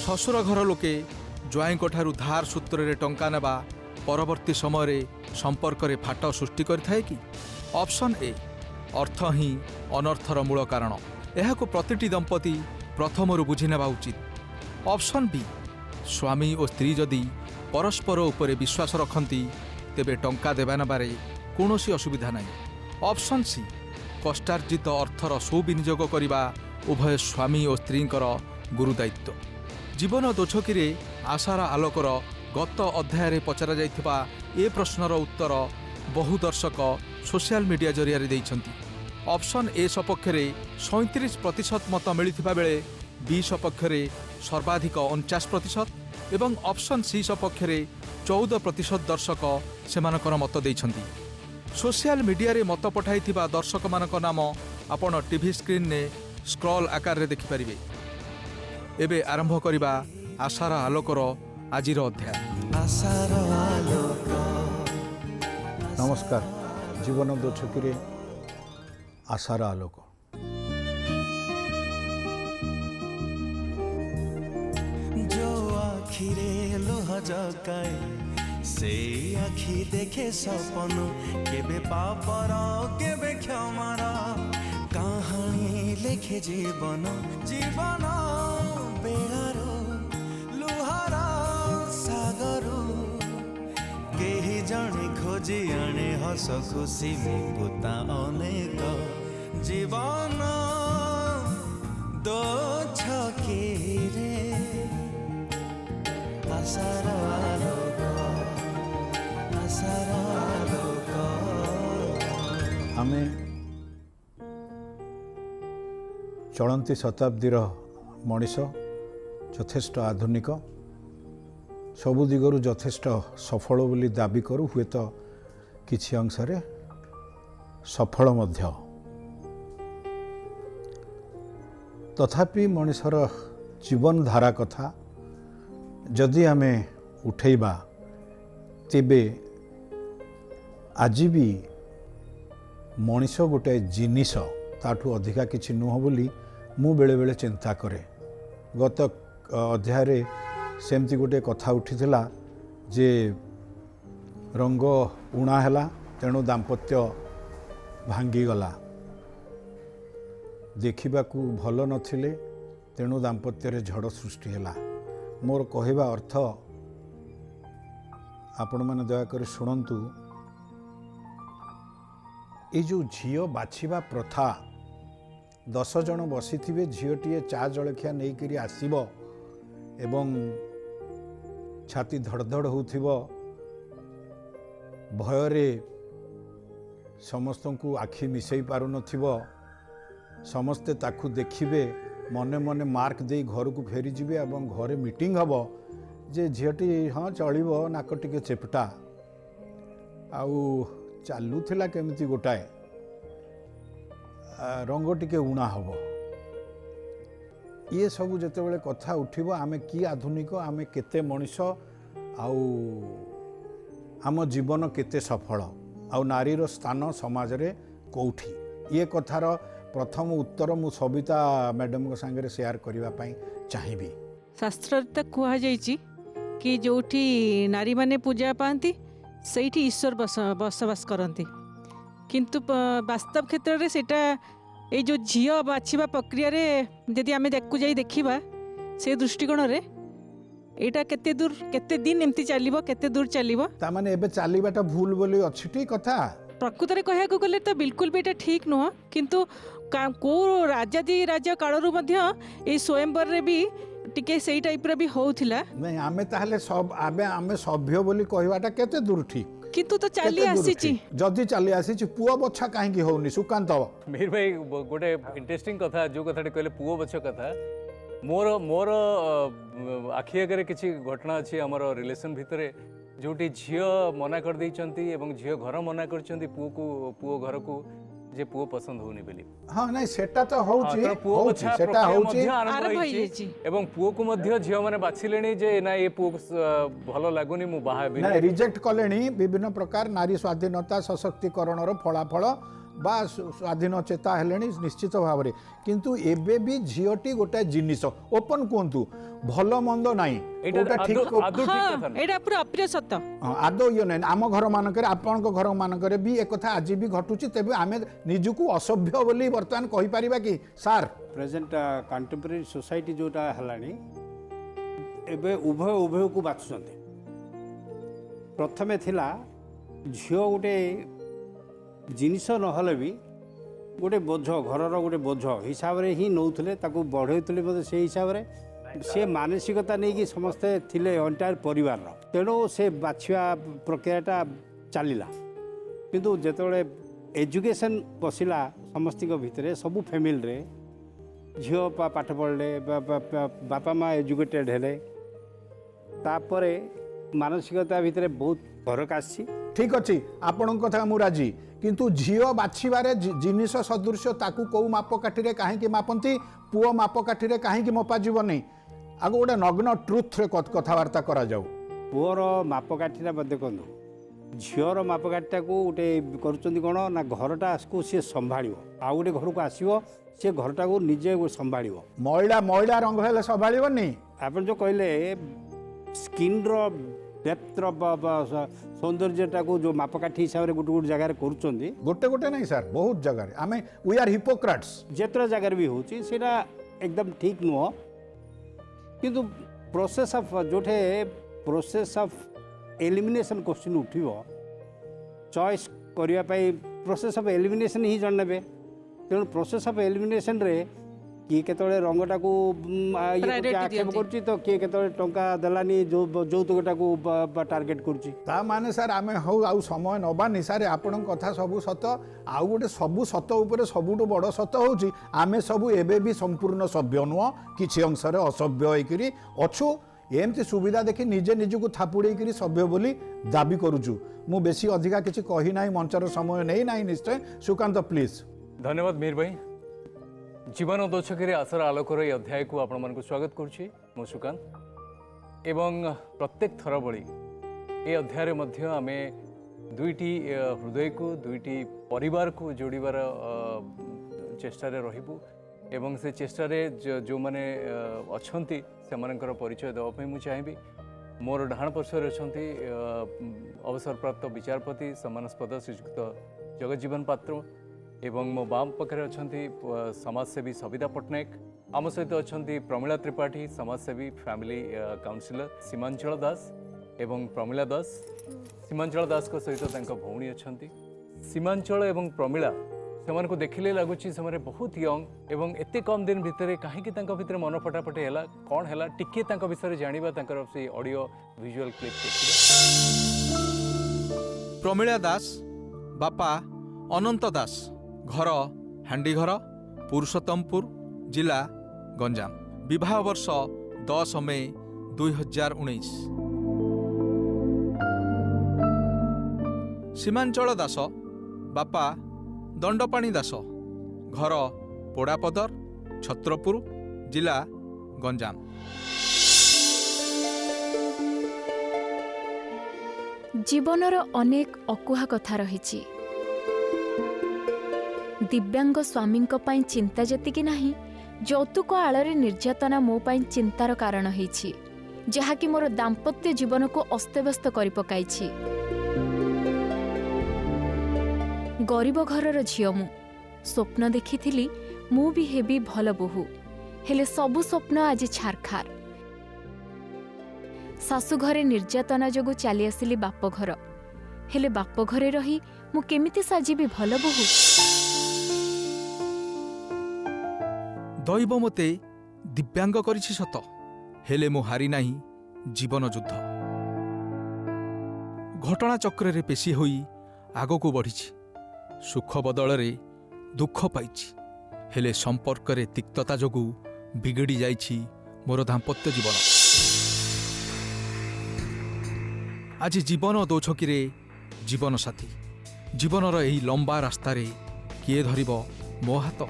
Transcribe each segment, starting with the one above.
शशुर घर लोके ज्वाईं ठारू धार सूत्र रे टंका नेबा परवर्ती समय संपर्क रे फाट सृष्टि करिथाए कि? ऑप्शन ए अर्थ ही अनर्थर मूल कारण। एहाको प्रतिटी दंपति प्रथमरु बुझी नेबा उचित। ऑप्शन बी स्वामी और स्त्री जदि परस्पर उपरे विश्वास रखती तेबे टंका देवा नेबारे कौनसी असुविधा नहीं। ऑप्शन सी कष्टार्जित अर्थर सुविनियोग करने उभय स्वामी और स्त्रींकर गुरुदायित्व। जीवन दोछकी आशार आलोकर गत अध्याय पचरा जाइथिबा ए प्रश्नर उत्तर बहु दर्शक सोशल मीडिया जरिया देइछंती। ऑप्शन ए सपक्ष 37% मत मिलिथिबा बेले बी सपक्ष सर्वाधिक 49% एवं ऑप्शन सी सपक्ष 14% दर्शक सेमानकर मत देइछंती। सोशल मीडिया रे मत पठाइथिबा दर्शक मानक नाम आपण टीवी स्क्रीन ने स्क्रॉल आकार रे देखि परिबे। एबे आरंभ करिबा आशार आलोकर आजिर अध्याय। नमस्कार, जीवन दोछकी आशार आलोक। जो आखिरे लोह जगाए से आखि देखे सपन केबे पापर केबे क्षमार कहानी लेखे जीवन जीवन बेड़ार लुहार सागर केही जणे खोजी आने हस खुशी मुकुता अनेक जीवन दो छके रे आशार आलोक आशार आलोक। आमे चलती शताब्दीर मनीष यथेष्ट आधुनिक सबु दिगरु यथेष्ट सफल बोली दाबी करू, हुए तो किछि अंशरे सफल मध्य। तथापि मनीषर जीवन धारा कथा जदि आमे उठेबा तेबे आज भी मनीष गोटे जिनिस ताठू अधिका किछि नुह बोली मु बेले बेले चिंता करे। गत अध्याय सेमती गोटे कथा उठीथिला जे रंग उणा हैला तेणु दाम्पत्य भांगीगला, देखिबाकू भल नथिले तेणु दाम्पत्य झड़ सृष्टि हैला। मोर कहवा अर्थ आपण मैंने दयाकर शुणु। ये जो झील बाछिबा प्रथा 10 जन बसी थे, झीलटीए चा जलखिया नहीं करी आसीबो एवं छाती धड़धड़ होउथिबो, भयरे समस्त को आखि मिसई पारु नथिबो, समस्ते ताकू देखिबे मने मने मार्क दे घर को फेरी जिबे एवं घरे मीटिंग हबो जे झीलटी हाँ चलिबो नाक टिके चेपटा आउ चालुथिला केमिति गोटाए रंग टिके उणा हबो। ये सब जेतेबेले कथा उठिबो आमे की आधुनिक, आमे केते मनीष आउ आम जीवन केते सफल आउ नारीर स्थान समाज रे कोठी, ये कथार प्रथम उत्तर मु सबिता मैडम को संगे शेयर करबा पई चाहिबी। शास्त्र तक कहा जाइछि कि जोठी नारी माने पूजा पाती सेठी ईश्वर बसवास करती, किंतु वास्तव क्षेत्र में सेटा ये जो झील बाछिबा प्रक्रिया रे यदि आमे देखु जाई देखिबा से दृष्टिकोण रे एटा केते दूर केते दिन एमती चलिबो केते दूर चलिबो ता माने एबे चलिबाटा भूल बोली अछि ठीक कथा। प्रकृत रे कहया को गले तो बिल्कुल भी एटा ठीक नुह, किंतु को राजादी राजा कालरू मध्य ए स्वयंवर रे भी टिके सेई टाइप रे भी होउथिला। नहीं आमे ताहले सब आमे सभ्य बोली कहबाटा केते दूर ठीक, किंतु तो चली आसीची जदि चली आसीची पुओ बच्चा काहेकि होउनी सुकांत। मीर भाई गोटे इंटरेस्टिंग कथा जो कथाटी कहले पुओ बच्चा कथा मोर मोर आखि आगे किसी घटना अच्छी आमर रिलेशन भितर जोटी झील मना कर देइचंती एवं झील घर मना करचंती पुओ घर को जे पुओ पसंद होनी बोली। हां नहीं सेटा तो होउची पुओ बच्चा सेटा होउची आरंभ होइछि एवं पुओ को मध्य झील माने बाछिलेनी जे ना ये पुओ भलो लागुनी मु बाहा बिना रिजेक्ट कलेनी। विभिन्न प्रकार नारी स्वाधीनता सशक्तिकरण रो फलाफल बा स्वाधीन चेता हेले निश्चित भाव में किंतु एबे भी झीटी गोटे जिनिस ओपन कहतु भल मंद नाई ठीक ହଁ ଏଇଟା ପୁରା ଅପ୍ରିୟ ସତ। आदौ ये ना आम घर मानक आपण घर मानक भी एक कथा आज भी घटुची तेबे आमे निजकू असभ्य बोली वर्तमान कहि परिबा कि सार प्रेजेंट कंटेम्परेरी सोसाइटी जोटा हलानी एबे उभय उभय को बाछुचंती प्रथमे थिला झियो गोटे जिनिस नहले भी गोटे बोझ घरर गोटे बोझ हिसाब रे ही नौथले ताकू बढ़ेउथले मते से हिसाब रे से मानसिकता नहीं कि समस्ते थिले एंटायर परिवार तेणु से बाछिया प्रक्रियाटा चलला किंतु जेतबेले एजुकेशन पशिला समस्ती भितर सबू फैमिली रे झील पाठ पढ़ले बापा माँ एजुकेटेड हेले तापरे मानसिकता भितर बहुत फरक आसी ठीक अच्छी आपण कथा मु राजी किंतु झील बाछिबारे जिनिस सदृश ताकू कौ मापकाठी कहीं मापती पुओ मापकाठी कहीं मपा जीवनी आगो गोटे नग्न ट्रुथ रे कथबार्ता करा जाऊ पुअर मापकाठीटा देखु झीर मापकाठीटा को गोटे करुँच कौन ना घरटा को सी संभाल आउ गोटे घर को आसो सी घरटा को निजे संभाल मैला मैला रंग हेले संभाळिबनी आप जो कहले स्किन डेप्थर सौंदर्यटा को जो मापकाठी हिसाब से गोटे गोटे जगार करुँच गोटे गोटे नहीं सर बहुत जगह आमे वी आर हिपोक्राट्स जेतरा जगार भी होची सेटा एकदम ठीक नुह किंतु प्रोसेस ऑफ जोठे प्रोसेस ऑफ एलिमिनेशन क्वेश्चन उठिबो चॉइस करिया पाई प्रोसेस ऑफ एलिमिनेशन ही जणनेबे तेणु प्रोसेस ऑफ एलिमिनेशन रे किए केतले रंगटा को आक्षेप करछि तो किए केतले टंका देलानी जो जौतुकटा को टार्गेट करछि ता माने सर आमे हो आउ समय नबानी सर आपण कथा सबु सत आउ गोटे सबु सत उपरे सबुटो बड़ सत होछि आमे सबु एबे भी संपूर्ण सभ्य नुह किछि अंश रे असभ्य होइकरी अछु एमती सुविधा देखि निजे निजको थापुड़ेकरी सभ्य बोली दाबी करूछु मु बेसी अधिका किछि कहि नाही मंचर समय नै नाही निश्चय सुकांत प्लीज धन्यवाद मीर भाई जीवन दोछकी आशर आलोकर ये अध्याय को आपण मन स्वागत करुच्ची मु सुकांत एवं प्रत्येक थर भली ये अध्याय मध्य आमे दुईटी हृदय को दुईटी परिवार को जोड़ीबार चेष्टा रहिबु एवं से चेष्टा जो माने अछंती से मानकर परिचय देवाई मुझे चाहिए मोर डाण पार्श्वर अच्छी अवसरप्राप्त विचारपति सम्मानस्पद श्रीजुक्त जगज्जीवन पात्र एवं मो बाम पाखे अच्छा समाजसेवी सविता पट्टनायक आम सहित अच्छा प्रमिला त्रिपाठी समाजसेवी फैमिली काउंसिलर सीमांचल दास एवं प्रमिला दास सीमांचल दास को सहित भौणी अच्छा सीमांचल एवं प्रमिला से देखिले लगुच से बहुत यंग एवं एते कम दिन भितर कहीं भितर मन फटाफटी है कौन है टिके विषय जाना से ऑडियो विजुअल क्लिप प्रमिला दास बापा अनंत दास घर हांडीघर पुरुषोत्तमपुर जिला गंजाम विवाह वर्ष 10 मई 2019 सीमांचल दास बापा दंडपाणी दास घर पोड़ापदर छत्रपुर जिला गंजाम जीवनर अनेक अकुहा कथा रही दिव्यांग स्वामी चिंता जतिक नहीं यौतुक आଳରେ निर्यातना मो चिंतार कारण होईछि जहाँकि मोर दाम्पत्य जीवन को अस्तव्यस्त कर पकाइछि। गरीब घरर झियो मु स्वप्न देखिथिली मु भी हेबी भल बोहू हेले सबु स्वप्न आज छारखार। शाशु घरे निर्यातना जोगु चली आसिली बाप घर हेले बाप घरे रही मु केमिति साजिबी भल बोहू। दैव मते दिव्यांग करिछि सत हेले मु हारी नाही जीवन युद्ध घटना चक्र रे पेशी होई आगो को बढ़िछि सुख बदल रे दुख पाइछि हेले संपर्क रे तिक्तता जोगु बिगड़ी जाइछि मोर दाम्पत्य जीवन। आज जीवन दोछकी रे जीवन साथी जीवनर एही लंबा रास्ता रे किए धरिबो मो हाथ।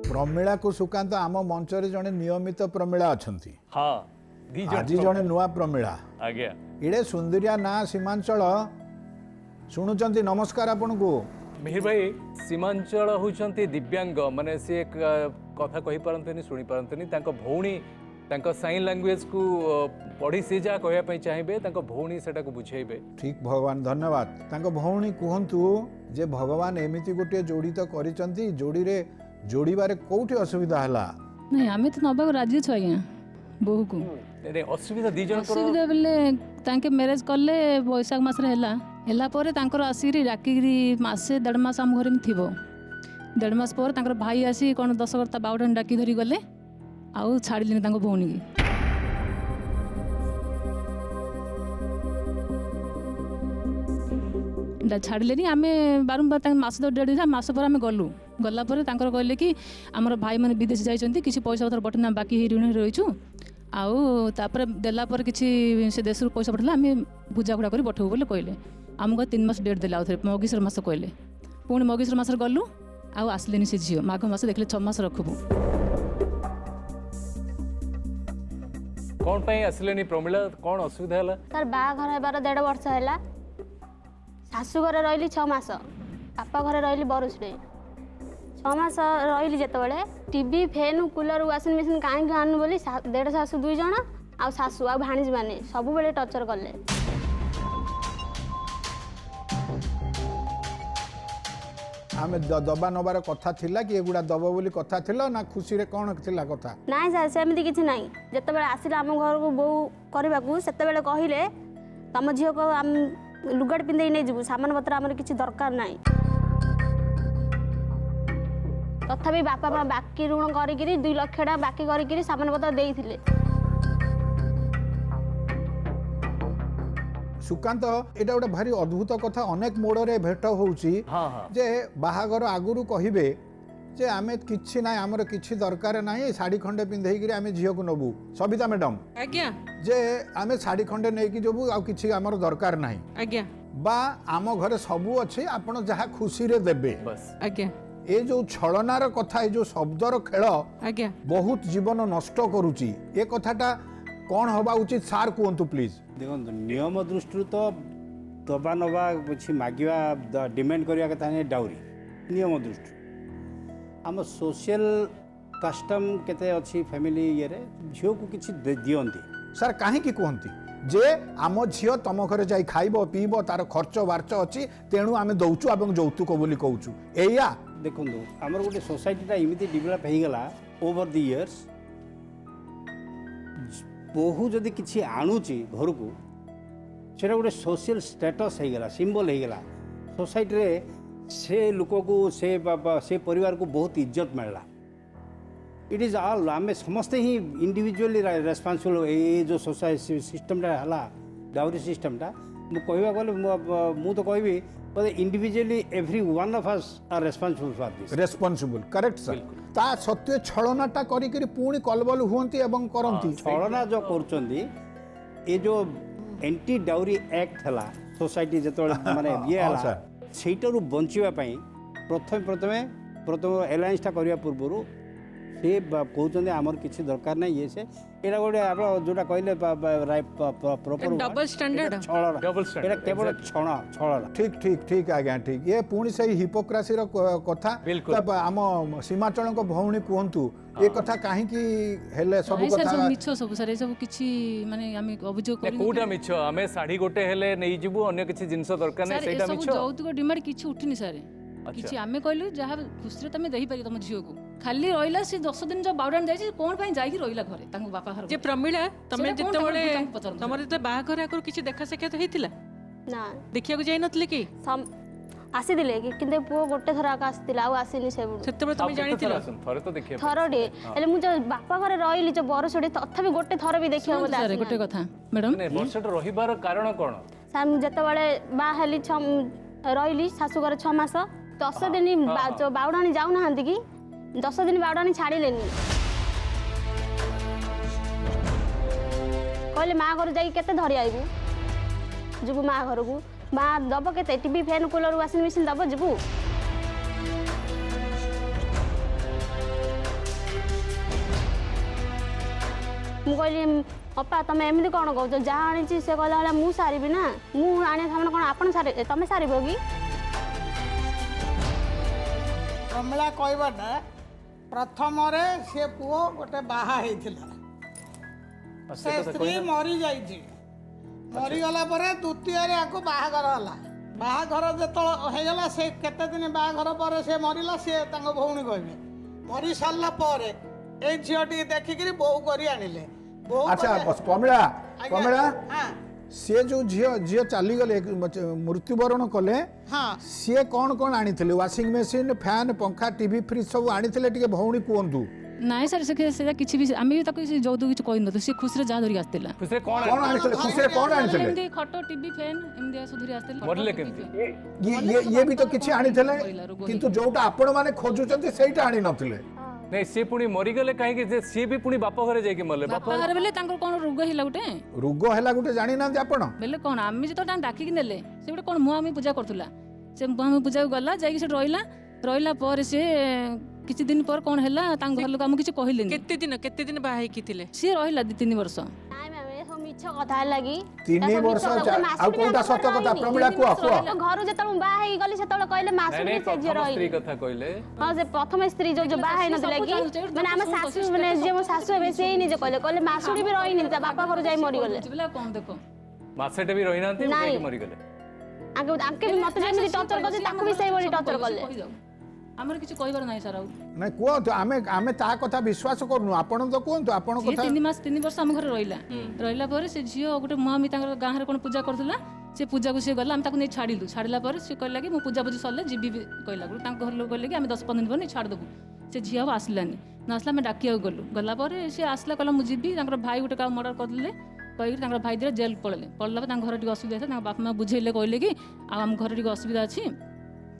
प्रमिला को सुकांत आम मंचरे जड़े नियमित प्रमिला अच्छा हाँ आज जड़े नुआ प्रमिला आज्ञा इड़े सुंदरिया ना सीमांचल शुणुचंती नमस्कार आपन को मिहिर भाई सीमांचल होउछंती दिव्यांग माने से कथा कहि पारंतनी सुनी पारंतनी तांको भौणी तांको साइन लैंग्वेज को पढ़ी से जा कहया पई चाहिबे तांको भौणी सेटा को बुझेइबे। ठीक भगवान धन्यवाद तांको भौणी कहंतु जे भगवान एमिति गोटे जोड़ी तो करिसंती जोड़ी रे जोड़ीबारे कोउठी असुविधा हला नहीं आमे तो नबाक राजी छु आज्ञा बहु को रे असुविधा दी जन असुविधा बेले तांके मैरिज करले बैशाख मास रे ହେଲା ପରେ ତାଙ୍କର ଆସିକିରି ଡାକିକିରି ମାସେ ଦେଢ଼ ମାସ ଆମ ଘରେ ଥିବ ଦେଢ଼ ମାସ ପରେ ତାଙ୍କର ଭାଇ ଆସି କ'ଣ ଦଶକର୍ତ୍ତା ବାଉଡ଼ାନି ଡାକି ଧରି ଗଲେ ଆଉ ଛାଡ଼ିଲେନି ତାଙ୍କ ଭଉଣୀକି ଛାଡ଼ିଲେନି ଆମେ ବାରମ୍ବାର ତାଙ୍କ ମାସ ଡେଟ୍ ଦେଇଥିଲା ମାସ ପରେ ଆମେ ଗଲୁ ଗଲା ପରେ ତାଙ୍କର କହିଲେ କି ଆମର ଭାଇମାନେ ବିଦେଶ ଯାଇଛନ୍ତି କିଛି ପଇସା ପତ୍ର ପଠେଇନା ବାକି ଋଣ ରହିଛୁ ଆଉ ତାପରେ ଦେଲା ପରେ କିଛି ସେ ଦେଶରୁ ପଇସା ପଠେଇଲେ ଆମେ ବୁଝାବୁଝା କରି ପଠେଇବୁ ବୋଲି କହିଲେ ଆମକୁ 3 ମାସ ଡେଟ୍ ଦେଲେ ଆଉଥରେ ମଗୀଶର ମାସ କହିଲେ ପୁଣି ମଗୀଶର ମାସରେ ଗଲୁ ଆଉ ଆସିଲେନି ସେ ଝିଅ ମାଘ ମାସ ଦେଖିଲେ 6 ମାସ ରଖିବୁ कौन पाई आसलेनी प्रमिला कौन असुविधा हला तार बाघर हेबार 1.5 वर्ष है शाशु घरे रही 6 मास बापा घरे रही बरुषे 6 मास रही जिते TV fan cooler washing machine कहीं आनु बोली 1.5 शाशु 2 जन आ शाशु आ भाणीज मैंने सब बेले टर्चर कले आमे दबा नबार कथा थिला कि एगुडा दब बोली कथा थिला ना खुशी रे कोन थिला कथा नाई सर सेमती किसी ना जिते आसिले आम घर को बो करने को सेते कहले तुम झील को आम लुगाट पिंधे नहीं जीवु सामान पत्र आम किसी दरकार ना तथापि बापा माँ बाकी ऋण करी 2 लाख टा बाकी करी सामान पत्र देइथिले सुकांत एटा गोटे भारी अद्भुत कथा अनेक मोड़े भेट होउची हाँ हाँ जे बाहागर आगुरु कहिबे जे आमे किछि ना आमर किछि दरकार नाही साड़ी खंडे पिंधेई आमे झियो को नबू सबिता मैडम आज्ञा जे आमे साड़ी खंडे नै कि जबू आ किछि आमर दरकार नाही आज्ञा बा आम घरे सबू अछि आपण जहा खुशी रे देबे बस आज्ञा ए जो छलनार कथा ए जो शब्दर खेल आज्ञा बहुत जीवन नष्ट करूची ए कथाटा कौन हवा उचित सार कहतु प्लीज देखो नियम दृष्टि तो दबा नवा किसी मागिवा डिमांड करवा कथा नहीं डाउरी नियम दृष्टि आम सोशल कस्टम केते अच्छी फैमिली ये झील को किसी दियंती सर कहीं कहती जे आम झील तुम घर जाई खाइब पीब तार खर्च बार्च अच्छी तेणु आम दौचु और यौतुक बोली कहूँ एया देखो आमर गोटे सोसाइटीटा इमिति डेभलप हो गला ओवर द इयर्स बहु जदि किसी आणुची घर को सेटा गोटे सोशल स्टेटस हो गला सिंबल हो गला सोसाइटी रे से लोक को से परिवार को बहुत इज्जत मिलला इट इज ऑल आम समस्ते ही इंडिविजुअली रेस्पॉन्सिबल ये जो सोसाइटी सिस्टमटा है डाउरी सिस्टमटा मु कहवा गले मु तो कहबी individually every one of us are responsible for this responsible correct sir ता सत्वे छलनाटा करी पुणी कलबल हुअंती एवं करंती छलना जो करचंदी ये जो एंटी डाउरी एक्ट हला सोसाइटी जतो माने ये हला सेटारु बंचिवा पई प्रथम एलायंसटा करिया पूर्वरु से कहते आमर किसी दरकार ना ये से एटा गोटे आप जोटा कहले proper double standard double standard एटा केवल छळना ठीक ठीक ठीक आज्ञा ठीक ये पुणी से हिपोक्रासी रो कथा बिल्कुल। आम सीमाचल भौणी कहतु ये कथा कहीं हेले सब ନାଇଁ ସାର୍ कथा ସବୁ ମିଛ ସବୁ ସାର୍ ଏସବୁ କିଛି ମାନେ ଆମେ ଅଭିଯୋଗ କରିନୁ कोटा मिछ आमे साड़ी गोटे हेले नहीं जीवु अन्य किसी जिंस दरकार नहीं ସାର୍ सेटा ଏସବୁ मिछ ଯୌତୁକ ଡିମାଣ୍ଡ କିଛି ଉଠିନି ସାର୍ କିଛି ଆମେ କହିଲୁ ଯାହା ଖୁସିରେ ତମେ ଦେଇପାରିବ ତମ ଝିଅକୁ ଖାଲି ରହିଲା ସେ 10 ଦିନ ଯୋଉ ବାଉଡାନ ଯାଇଛି କଣ ପାଇଁ ଯାଇକି ରହିଲା ଘରେ ତାଙ୍କ ବାପା ଘର ଯେ ପ୍ରମିଳା ତମେ ସେଇଟା କଣ ଯେତେବେଳେ ତାଙ୍କୁ ପଚାରନ୍ତୁ। ତମର ଯେତେ ବାହାଘର ଆଗରୁ କିଛି ଦେଖା ସାକ୍ଷାତ ହେଇଥିଲା ना ଦେଖିବାକୁ ଯାଇ ନଥିଲେ କି आसीले कि पुओ गोटे थर आसला आसनी से ସେତେବେଳେ ତମେ ଜାଣିଥିଲ थरे तो देखिए थरटे हेले मु जो बापा घरे रही जो बरसोड़ी तथापि गोटे थर भी देखिए ଶୁଣନ୍ତୁ ସାର୍ ଗୋଟେ କଥା ମ୍ୟାଡାମ ने वर्षट रहिबार कारण कोन सार मुझे बा हेली रही शाशु घर 6 मास 10 दिन जो बाउडाणी जाऊना कि 10 दिन बाउडाणी छाड़िले कहले माँ घर जाते धरी आईबू जीवु माँ घर को माँ दब के TV fan cooler washing machine दब जीवु मुझे ଅପା ତମେ ଏମିତି କ'ଣ କହୁଛ ଯାହା ଆଣିଛି ସେ କହିଲା ଭଳିଆ ମୁଁ ସାରିବି ନା ମୁଁ ଆଣିବା ସାମାନ କ'ଣ ଆପଣ ତମେ ସାରିବ କି ପ୍ରମିଳା କହିବାଟା ପ୍ରଥମରେ ସେ ପୁଅ ଗୋଟେ ବାହା ହେଇଥିଲା ସେ ସ୍ତ୍ରୀ ମରିଯାଇଛି ମରିଗଲା ପରେ ଦ୍ୱିତୀୟରେ ଆକୁ ବାହାଘର ହେଲା ବାହାଘର ଯେତେବେଳେ ହେଇଗଲା ସେ କେତେ ଦିନ ବାହାଘର ପରେ ସେ ମରିଲା ସିଏ ତାଙ୍କ ଭଉଣୀ କହିବେ ମରି ସାରିଲା ପରେ ଏଇ ଝିଅଟିକି ଦେଖିକିରି ବୋହୂ କରି ଆଣିଲେ ବୋହୂ ଆଚ୍ଛା କରି- ପ୍ରମିଳା ଆଜ୍ଞା, ପ୍ରମିଳା ହଁ ସିଏ ଯୋଉ ଝିଅ ଚାଲିଗଲେ ମୃତ୍ୟୁବରଣ କଲେ ହଁ ସିଏ କ'ଣ କ'ଣ ଆଣିଥିଲେ ୱାସିଂ ମେସିନ୍ ଫ୍ୟାନ୍ ପଙ୍ଖା ଟିଭି ଫ୍ରିଜ ସବୁ ଆଣିଥିଲେ ଟିକେ ଭଉଣୀ କୁହନ୍ତୁ ନାଇଁ ସାର୍ ସେଟା କିଛି ବି ଆମେ ବି ତାକୁ ଯୌତୁକ କିଛି କହିନଥିଲୁ ସେ ଖୁସିରେ ଯାହା ଧରିକି ଆସିଥିଲା ଖୁସିରେ କ'ଣ କ'ଣ ଆଣିଥିଲେ ଖୁସିରେ କ'ଣ ଆଣିଥିଲେ ଏମିତି ଖଟ ଟିଭି ଫ୍ୟାନ୍ ଏମିତି ସବୁ ଧରି ଆସିଥିଲା ମରିଲେ ଖଟ, କେମିତି? TV, ଇଏ ବି ତ କିଛି ଆଣିଥିଲେ କିନ୍ତୁ ଯୋଉଟା ଆପଣ ମାନେ ଖୋଜୁଛନ୍ତି ସେଇଟା ଆଣି ନଥିଲେ ନାଇଁ ସିଏ ପୁଣି ମରିଗଲେ କାହିଁକି ଯେ ସିଏ ବି ପୁଣି ବାପ ଘରେ ଯାଇକି ମଲେ ବାପ ବାପା ଘରେ ବେଲେ ତାଙ୍କର କ'ଣ ରୋଗ ହେଲା ଗୋଟେ ରୋଗ ହେଲା ଗୋଟେ ଜାଣିନାହାନ୍ତି ଆପଣ ବେଲେ କ'ଣ ଆମେ ଯେତେବେଳେ ତାଙ୍କୁ ଡାକିକି ନେଲେ ସେ ଗୋଟେ କ'ଣ ମୁହାଁମି ପୂଜା କରୁଥିଲା ସେ ମୁହାଁମି ପୂଜାକୁ ଗଲା ଯାଇକି ସେଠି ରହିଲା ପରେ ସେ କିଛି ଦିନ ପରେ କ'ଣ ହେଲା ତାଙ୍କ ଘର ଲୋକ ଆମକୁ କିଛି କହିଲେନି କେତେ ଦିନ ବାହା ହେଇକି ଥିଲେ ସିଏ ରହିଲା 2-3 ବର୍ଷ ନାଇଁ ମ୍ୟାମ୍ ଏସବୁ ମିଛ କଥା ହେଲା କି 3 ବର୍ଷ ଆଉ କୋଉଟା ସତ କଥା ପ୍ରମିଳା କୁହ ଘରୁ ଯେତେବେଳେ ମୁଁ ବାହା ହେଇକି ଗଲି ସେତେବେଳେ କହିଲେ ନାଇଁ ମାସୁଡି ନାଇଁ ସେ ଝିଅ ପ୍ରଥମ ସ୍ତ୍ରୀ ରହିଲେ କଥା କହିଲେ ହଁ ସେ ପ୍ରଥମ ସ୍ତ୍ରୀ ଯୋଉ ବାହା ହେଇନଥିଲା କି ମାନେ ଆମ ଶାଶୁ ମାନେ ଯିଏ ମୋ ଶାଶୁ ହେବେ ସେ ହିଁ ନିଜେ କହିଲେ ମାସୁଡି ବି ରହିନି ତା ବାପା ଘରୁ ଯାଇ ମରିଗଲେ କ'ଣ ଦେଖ ମାସେଟେ ବି ରହିନାହାନ୍ତି ନାଇଁ। ଯାଇକି ମରିଗଲେ ଆଙ୍କେ ବି ମତେ ଯେମିତି ଟର୍ଚର କରୁଛି ତାକୁ ବି ସେଇଭଳି ଟର୍ଚର କଲେ ଆମର କିଛି କହିବାର ନାହିଁ ସାର୍ ଆଉ ନାଇଁ କୁହନ୍ତୁ ଆମେ ତା କଥା ବିଶ୍ୱାସ କରୁନୁ ଆପଣ ତ କୁହନ୍ତୁ ଆପଣଙ୍କ ସିଏ କଥା 3 ବର୍ଷ ଆମ ଘରେ ରହିଲା ପରେ ସେ ଝିଅ ଗୋଟେ ମୁହାଁମି ତାଙ୍କର ଗାଁରେ କ'ଣ ପୂଜା କରୁଥିଲା ସେ ପୂଜାକୁ ସିଏ ଗଲା ଆମେ ତାକୁ ନେଇ ଛାଡ଼ିଲା ପରେ ସେ କହିଲା କି ମୁଁ ପୂଜାପୂଜି ସରିଲେ ଯିବି କହିଲା ତାଙ୍କ ଘର ଲୋକ କହିଲେ କି ଆମେ 10-15 ଦିନ ପରେ ନେଇ ଛାଡ଼ିଦେବୁ ସେ ଝିଅ ଆଉ ଆସିଲାନି ନ ଆସିଲା ଆମେ ଡାକିବାକୁ ଗଲା ପରେ ସେ ଆସିଲା କହିଲା ମୁଁ ଯିବି ତାଙ୍କର ଭାଇ ଗୋଟେ କାହା ମର୍ଡର କରିଦେଲେ କହିକି ତାଙ୍କର ଭାଇ ଦିଟା ଜେଲ୍ ପଳେଇଲା ପରେ ତାଙ୍କ ଘରେ ଟିକେ ଅସୁବିଧା ହେଇଥିଲା ତାଙ୍କ ବାପା ମା ବୁଝେଇଲେ କହିଲେ କି ଆଉ ଆମ ଘରେ ଟିକେ ଅସୁବିଧା ଅଛି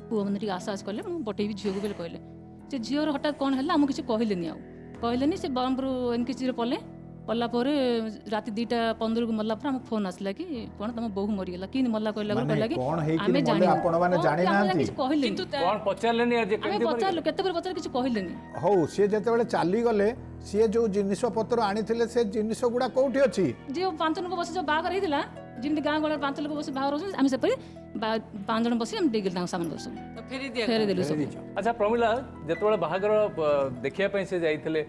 ପୁଅ ମାନେ ଟିକେ ଆଶା କଲେ ମୁଁ ପଠେଇବି ଝିଅକୁ ବୋଲି କହିଲେ ସେ ଝିଅର ହଠାତ୍ କ'ଣ ହେଲା ଆମକୁ କିଛି କହିଲେନି ସେ ବ୍ରହ୍ମପୁର ଏନକେସିରେ ପଡ଼ିଲା ପରେ ରାତି 2:15 ମଲା ପରେ ଆମକୁ ଫୋନ୍ ଆସିଲା କି କ'ଣ ତମ ବୋହୂ ମରିଗଲା କି ମଲା କହିଲା ମାନେ କି କ'ଣ ହେଇକି ଆମେ ମଲେ ଜାଣିନୁ ଆପଣ ମାନେ ଜାଣିନାହାନ୍ତି କିଛି କହିଲେନି କ'ଣ ପଚାରିଲେନି ଆଜି ଆମେ କେମିତି ପଚାରିଲୁ କେତେବେଳେ ପଚାରିଲୁ କିଛି କହିଲେନି ହଉ ସିଏ ଯେତେବେଳେ ଚାଲିଗଲେ ସିଏ ଯୋଉ ଜିନିଷ ପତ୍ର ଆଣିଥିଲେ ସେ ଜିନିଷ ଗୁଡ଼ା କୋଉଠି ଅଛି ଯିଏ 5 ଲୋକ ବସି ଯୋଉ ବାହାଘର ହେଇଥିଲା ଯେମିତି ଗାଁ ଗହଳିରେ 5 ଲୋକ ବସି ବାହାଘର ହଉଛନ୍ତି ଆମେ ସେପରି 5 ଜଣ ବସି ଆମେ ଦେଇଗଲୁ ତାଙ୍କ ସାମାନ ସବୁ ଫେରେଇଦେଲୁ ସବୁ ଆଚ୍ଛା ପ୍ରମିଳା ଯେତେବେଳେ ବାହାଘର ଦେଖିବା ପାଇଁ ସେ ଯାଇଥିଲେ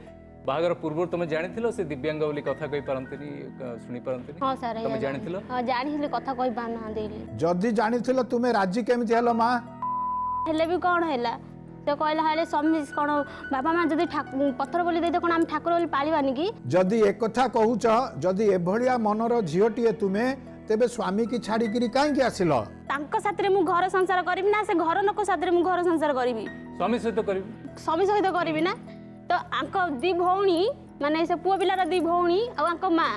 ବାହାଘର ପୂର୍ବରୁ ତମେ ଜାଣିଥିଲ ସେ ଦିବ୍ୟାଙ୍ଗ ବୋଲି କଥା କହିପାରନ୍ତିନି ଶୁଣିପାରନ୍ତିନି ହଁ ସାର୍ ତମେ ଜାଣିଥିଲ ହଁ ଜାଣିଥିଲି କଥା କହି ପାରୁନାହାନ୍ତି ଯଦି ଜାଣିଥିଲ ତୁମେ ରାଜି କେମିତି ହେଲ ମା ହେଲେ ବି କ'ଣ ହେଲା ସେ କହିଲା ହେଲେ ସ୍ୱାମୀ କ'ଣ ବାପା ମା ଯଦି ପଥର ବୋଲି ଦେଇତେ କ'ଣ ଆମେ ଠାକୁର ବୋଲି ପାଳିବାନି କି ଯଦି ଏକଥା କହୁଛ ଯଦି ଏଭଳିଆ ମନର ଝିଅଟିଏ ତୁମେ ତେବେ ସ୍ୱାମୀ କି ଛାଡ଼ିକିରି କାହିଁକି ଆସିଲ ତାଙ୍କ ସାଥିରେ ମୁଁ ଘର ସଂସାର କରିବି ନା ସେ ଘର ଲୋକ ସାଥିରେ ମୁଁ ଘର ସଂସାର କରିବି ସ୍ୱାମୀ ସହିତ କରିବି ସ୍ୱାମୀ ସହିତ କରିବି ନା ତ ଆଙ୍କ 2 ଭଉଣୀ ମାନେ ସେ ପୁଅ ପିଲାର 2 ଭଉଣୀ ଆଉ ଆଙ୍କ ମା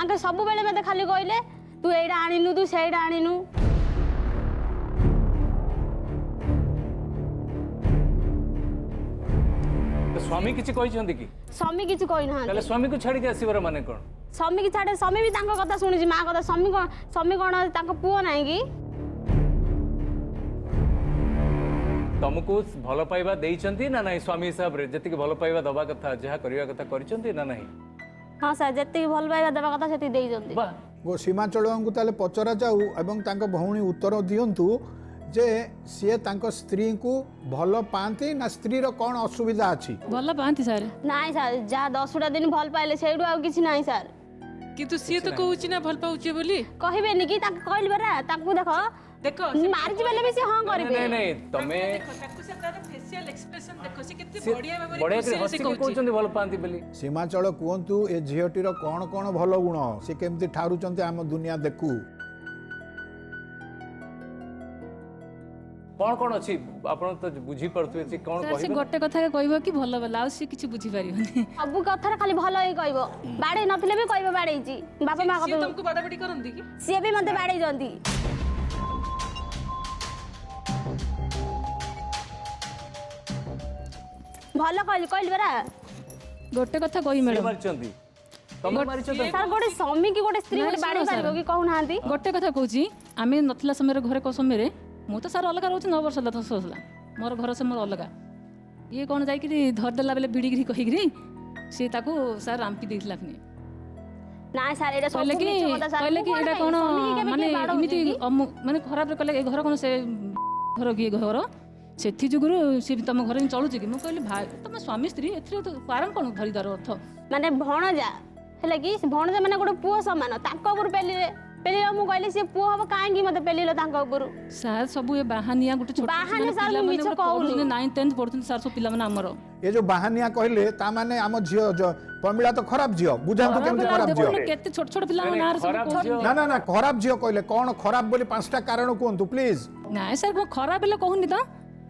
ଆଙ୍କ ସବୁବେଳେ ମୋତେ ଖାଲି କହିଲେ ତୁ ଏଇଟା ଆଣିନୁ ତୁ ସେଇଟା ଆଣିନୁ ସ୍ୱାମୀ କିଛି କହିଛନ୍ତି କି ସ୍ୱାମୀ କିଛି କହିନାହାନ୍ତି ତାହେଲେ ସ୍ୱାମୀକୁ ଛାଡ଼ିକି ଆସିବାର ମାନେ କ'ଣ ସ୍ୱାମୀ କି ଛାଡ଼େ ସ୍ୱାମୀ ବି ତାଙ୍କ କଥା ଶୁଣିଛି ମା କଥା ସ୍ୱାମୀ କ'ଣ ତାଙ୍କ ପୁଅ ନାହିଁ କି ତମକୁ ଭଲ ପାଇବା ଦେଇଛନ୍ତି ନା ନାହିଁ ସ୍ୱାମୀ ହିସାବରେ ଯେତିକି ଭଲ ପାଇବା ଦେବା କଥା ଯାହା କରିବା କଥା କରିଛନ୍ତି ନା ନାହିଁ ହଁ ସାର୍ ଯେତିକି ଭଲ ପାଇବା ଦେବା କଥା ସେତିକି ଦେଇଛନ୍ତି ବାଃ ସୀମାଚଳଙ୍କୁ ତାହେଲେ ପଚରା ଯାଉ ଏବଂ ତାଙ୍କ ଭଉଣୀ ଉତ୍ତର ଦିଅନ୍ତୁ ଯେ ସିଏ ତାଙ୍କ ସ୍ତ୍ରୀଙ୍କୁ ଭଲ ପାଆନ୍ତି ନା ସ୍ତ୍ରୀର କ'ଣ ଅସୁବିଧା ଅଛି ଭଲ ପାଆନ୍ତି ସାର୍ ନାଇଁ ସାର୍ ଯାହା 10ଟା ଦିନ ଭଲ ପାଇଲେ ସେଇଠୁ ଆଉ କିଛି ନାହିଁ ସାର୍ କିନ୍ତୁ ସିଏ ତ କହୁଛି ନା ଭଲ ପାଉଛି ବୋଲି କହିବେନି କି ତାଙ୍କୁ କହିଲି ପରା ତାଙ୍କୁ ଦେଖ ମାରିଛି ବେଲେ ବି ସେ ହଁ କରିବେ ନାଇଁ ନାଇଁ ତମେ ବଢିଆ କରି ହସିକି କହୁଛନ୍ତି ଭଲ ପାଆନ୍ତି ବୋଲି ସୀମାଚଳ କୁହନ୍ତୁ ଏ ଝିଅଟିର କ'ଣ କ'ଣ ଭଲ ଗୁଣ ସେ କେମିତି ଠାରୁଛନ୍ତି ଆମ ଦୁନିଆ ଦେଖୁ କ'ଣ ଅଛି ଆପଣ ତ ବୁଝିପାରୁଥିବେ ସେ କ'ଣ ସେ କହିବେ ଗୋଟେ କଥା କହିବ କି ଭଲ ଭଲ ଆଉ ସେ କିଛି ବୁଝିପାରିବନି ସବୁ କଥାରେ ଖାଲି ଭଲ ହିଁ କହିବ ବାଡେଇ ନଥିଲେ ବି କହିବ ବାଡେଇଛି ବାପା ମା କଥା ତମକୁ ବାଡାବାଡି କରନ୍ତି କି ସିଏ ବି ମତେ ବାଡେଇଛନ୍ତି ଭଲ କହିଲି ପରା ଗୋଟେ କଥା କହି କିଏ ମ୍ୟାଡାମ ମାରିଛନ୍ତି ତମେ ମାରିଛ ତାଙ୍କୁ? ସାର୍ ଗୋଟେ ସ୍ୱାମୀ କି ଗୋଟେ ସ୍ତ୍ରୀ ଗୋଟେ ବାଡେଇ ପାରିବ କି କହୁନାହାନ୍ତି ଗୋଟେ କଥା କହୁଛି ଆମେ ନଥିଲା ସମୟରେ ଘରେ ସମୟରେ ମୁଁ ତ ସାର୍ ଅଲଗା ରହୁଛି 9 ବର୍ଷ ହେଲା 10 ବର୍ଷ ହେଲା ମୋର ଘର ସେ ମୋର ଅଲଗା ଇଏ କ'ଣ ଯାଇକିରି ଧରିଦେଲା ବେଲେ ଭିଡ଼ିକିରି କହିକିରି ସେ ତାକୁ ସାର୍ ରାମ୍ପି ଦେଇଥିଲା ପୁଣି ନାଇଁ ସାର୍ ଏଇଟା ସବୁ କହିଲେ କି ମିଛ କଥା ସାର୍ କହିଲେ ମୁଁ କି କଣ ଏଇଟା ପାଇଁ? କ'ଣ ସ୍ୱାମୀକି କେବେ ମାନେ କିଏ ବାଡ଼ଉଛି ଏମିତି କି? ମାନେ ଖରାପରେ କହିଲେ ଏ ଘର କ'ଣ ସେ ଘର କିଏ ଘର ସେଥି ଯୋଗୁରୁ ସେ ତମ ଘରେ ହିଁ ଚଳୁଛି କି ମୁଁ କହିଲି ଭାଇ ତମ ସ୍ୱାମୀ ସ୍ତ୍ରୀ ଏଥିରେ ତ କାରଣ କ'ଣ ଧରିଦାର ଅର୍ଥ ମାନେ ଭଣଜା ହେଲା କି ସେ ଭଣଜା ମାନେ ଗୋଟେ ପୁଅ ସମାନ ତାଙ୍କ ଉପରୁ ପେଲିଲେ ମୁଁ କହିଲି ସେ ପୁଅ ହବ କାହିଁକି ମତେ ପେଲିଲ ତାଙ୍କ ଉପରୁ ସାର୍ ସବୁ ଏ ବାହାନିଆ ଗୋଟେ ଛୋଟ ବାହାନି ସାର୍ ମୁଁ ମିଛ କହୁନି 9th 10th ପଢୁଛନ୍ତି ସାର୍ ସବୁ ପିଲାମାନେ ଆମର ଏ ଯୋଉ ବାହାନିଆ କହିଲେ ତା ମାନେ ଆମ ଝିଅ ପ୍ରମିଳା ତ ଖରାପ ଝିଅ ବୁଝାନ୍ତୁ କେମିତି ଖରାପ ଝିଅ ଦେଖୁନ କେତେ ଛୋଟ ଛୋଟ ପିଲାଙ୍କ ନାଁରେ ସବୁ ଖରାପ ଝିଅ ନା ନା ନା ଖରାପ ଝିଅ କହିଲେ କ'ଣ ଖରାପ ବୋଲି 5ଟା କାରଣ କୁହନ୍ତୁ ପ୍ଲିଜ। ନାଇଁ ସାର୍ ମୁଁ ଖରାପ ହେଲେ କହୁନି ତ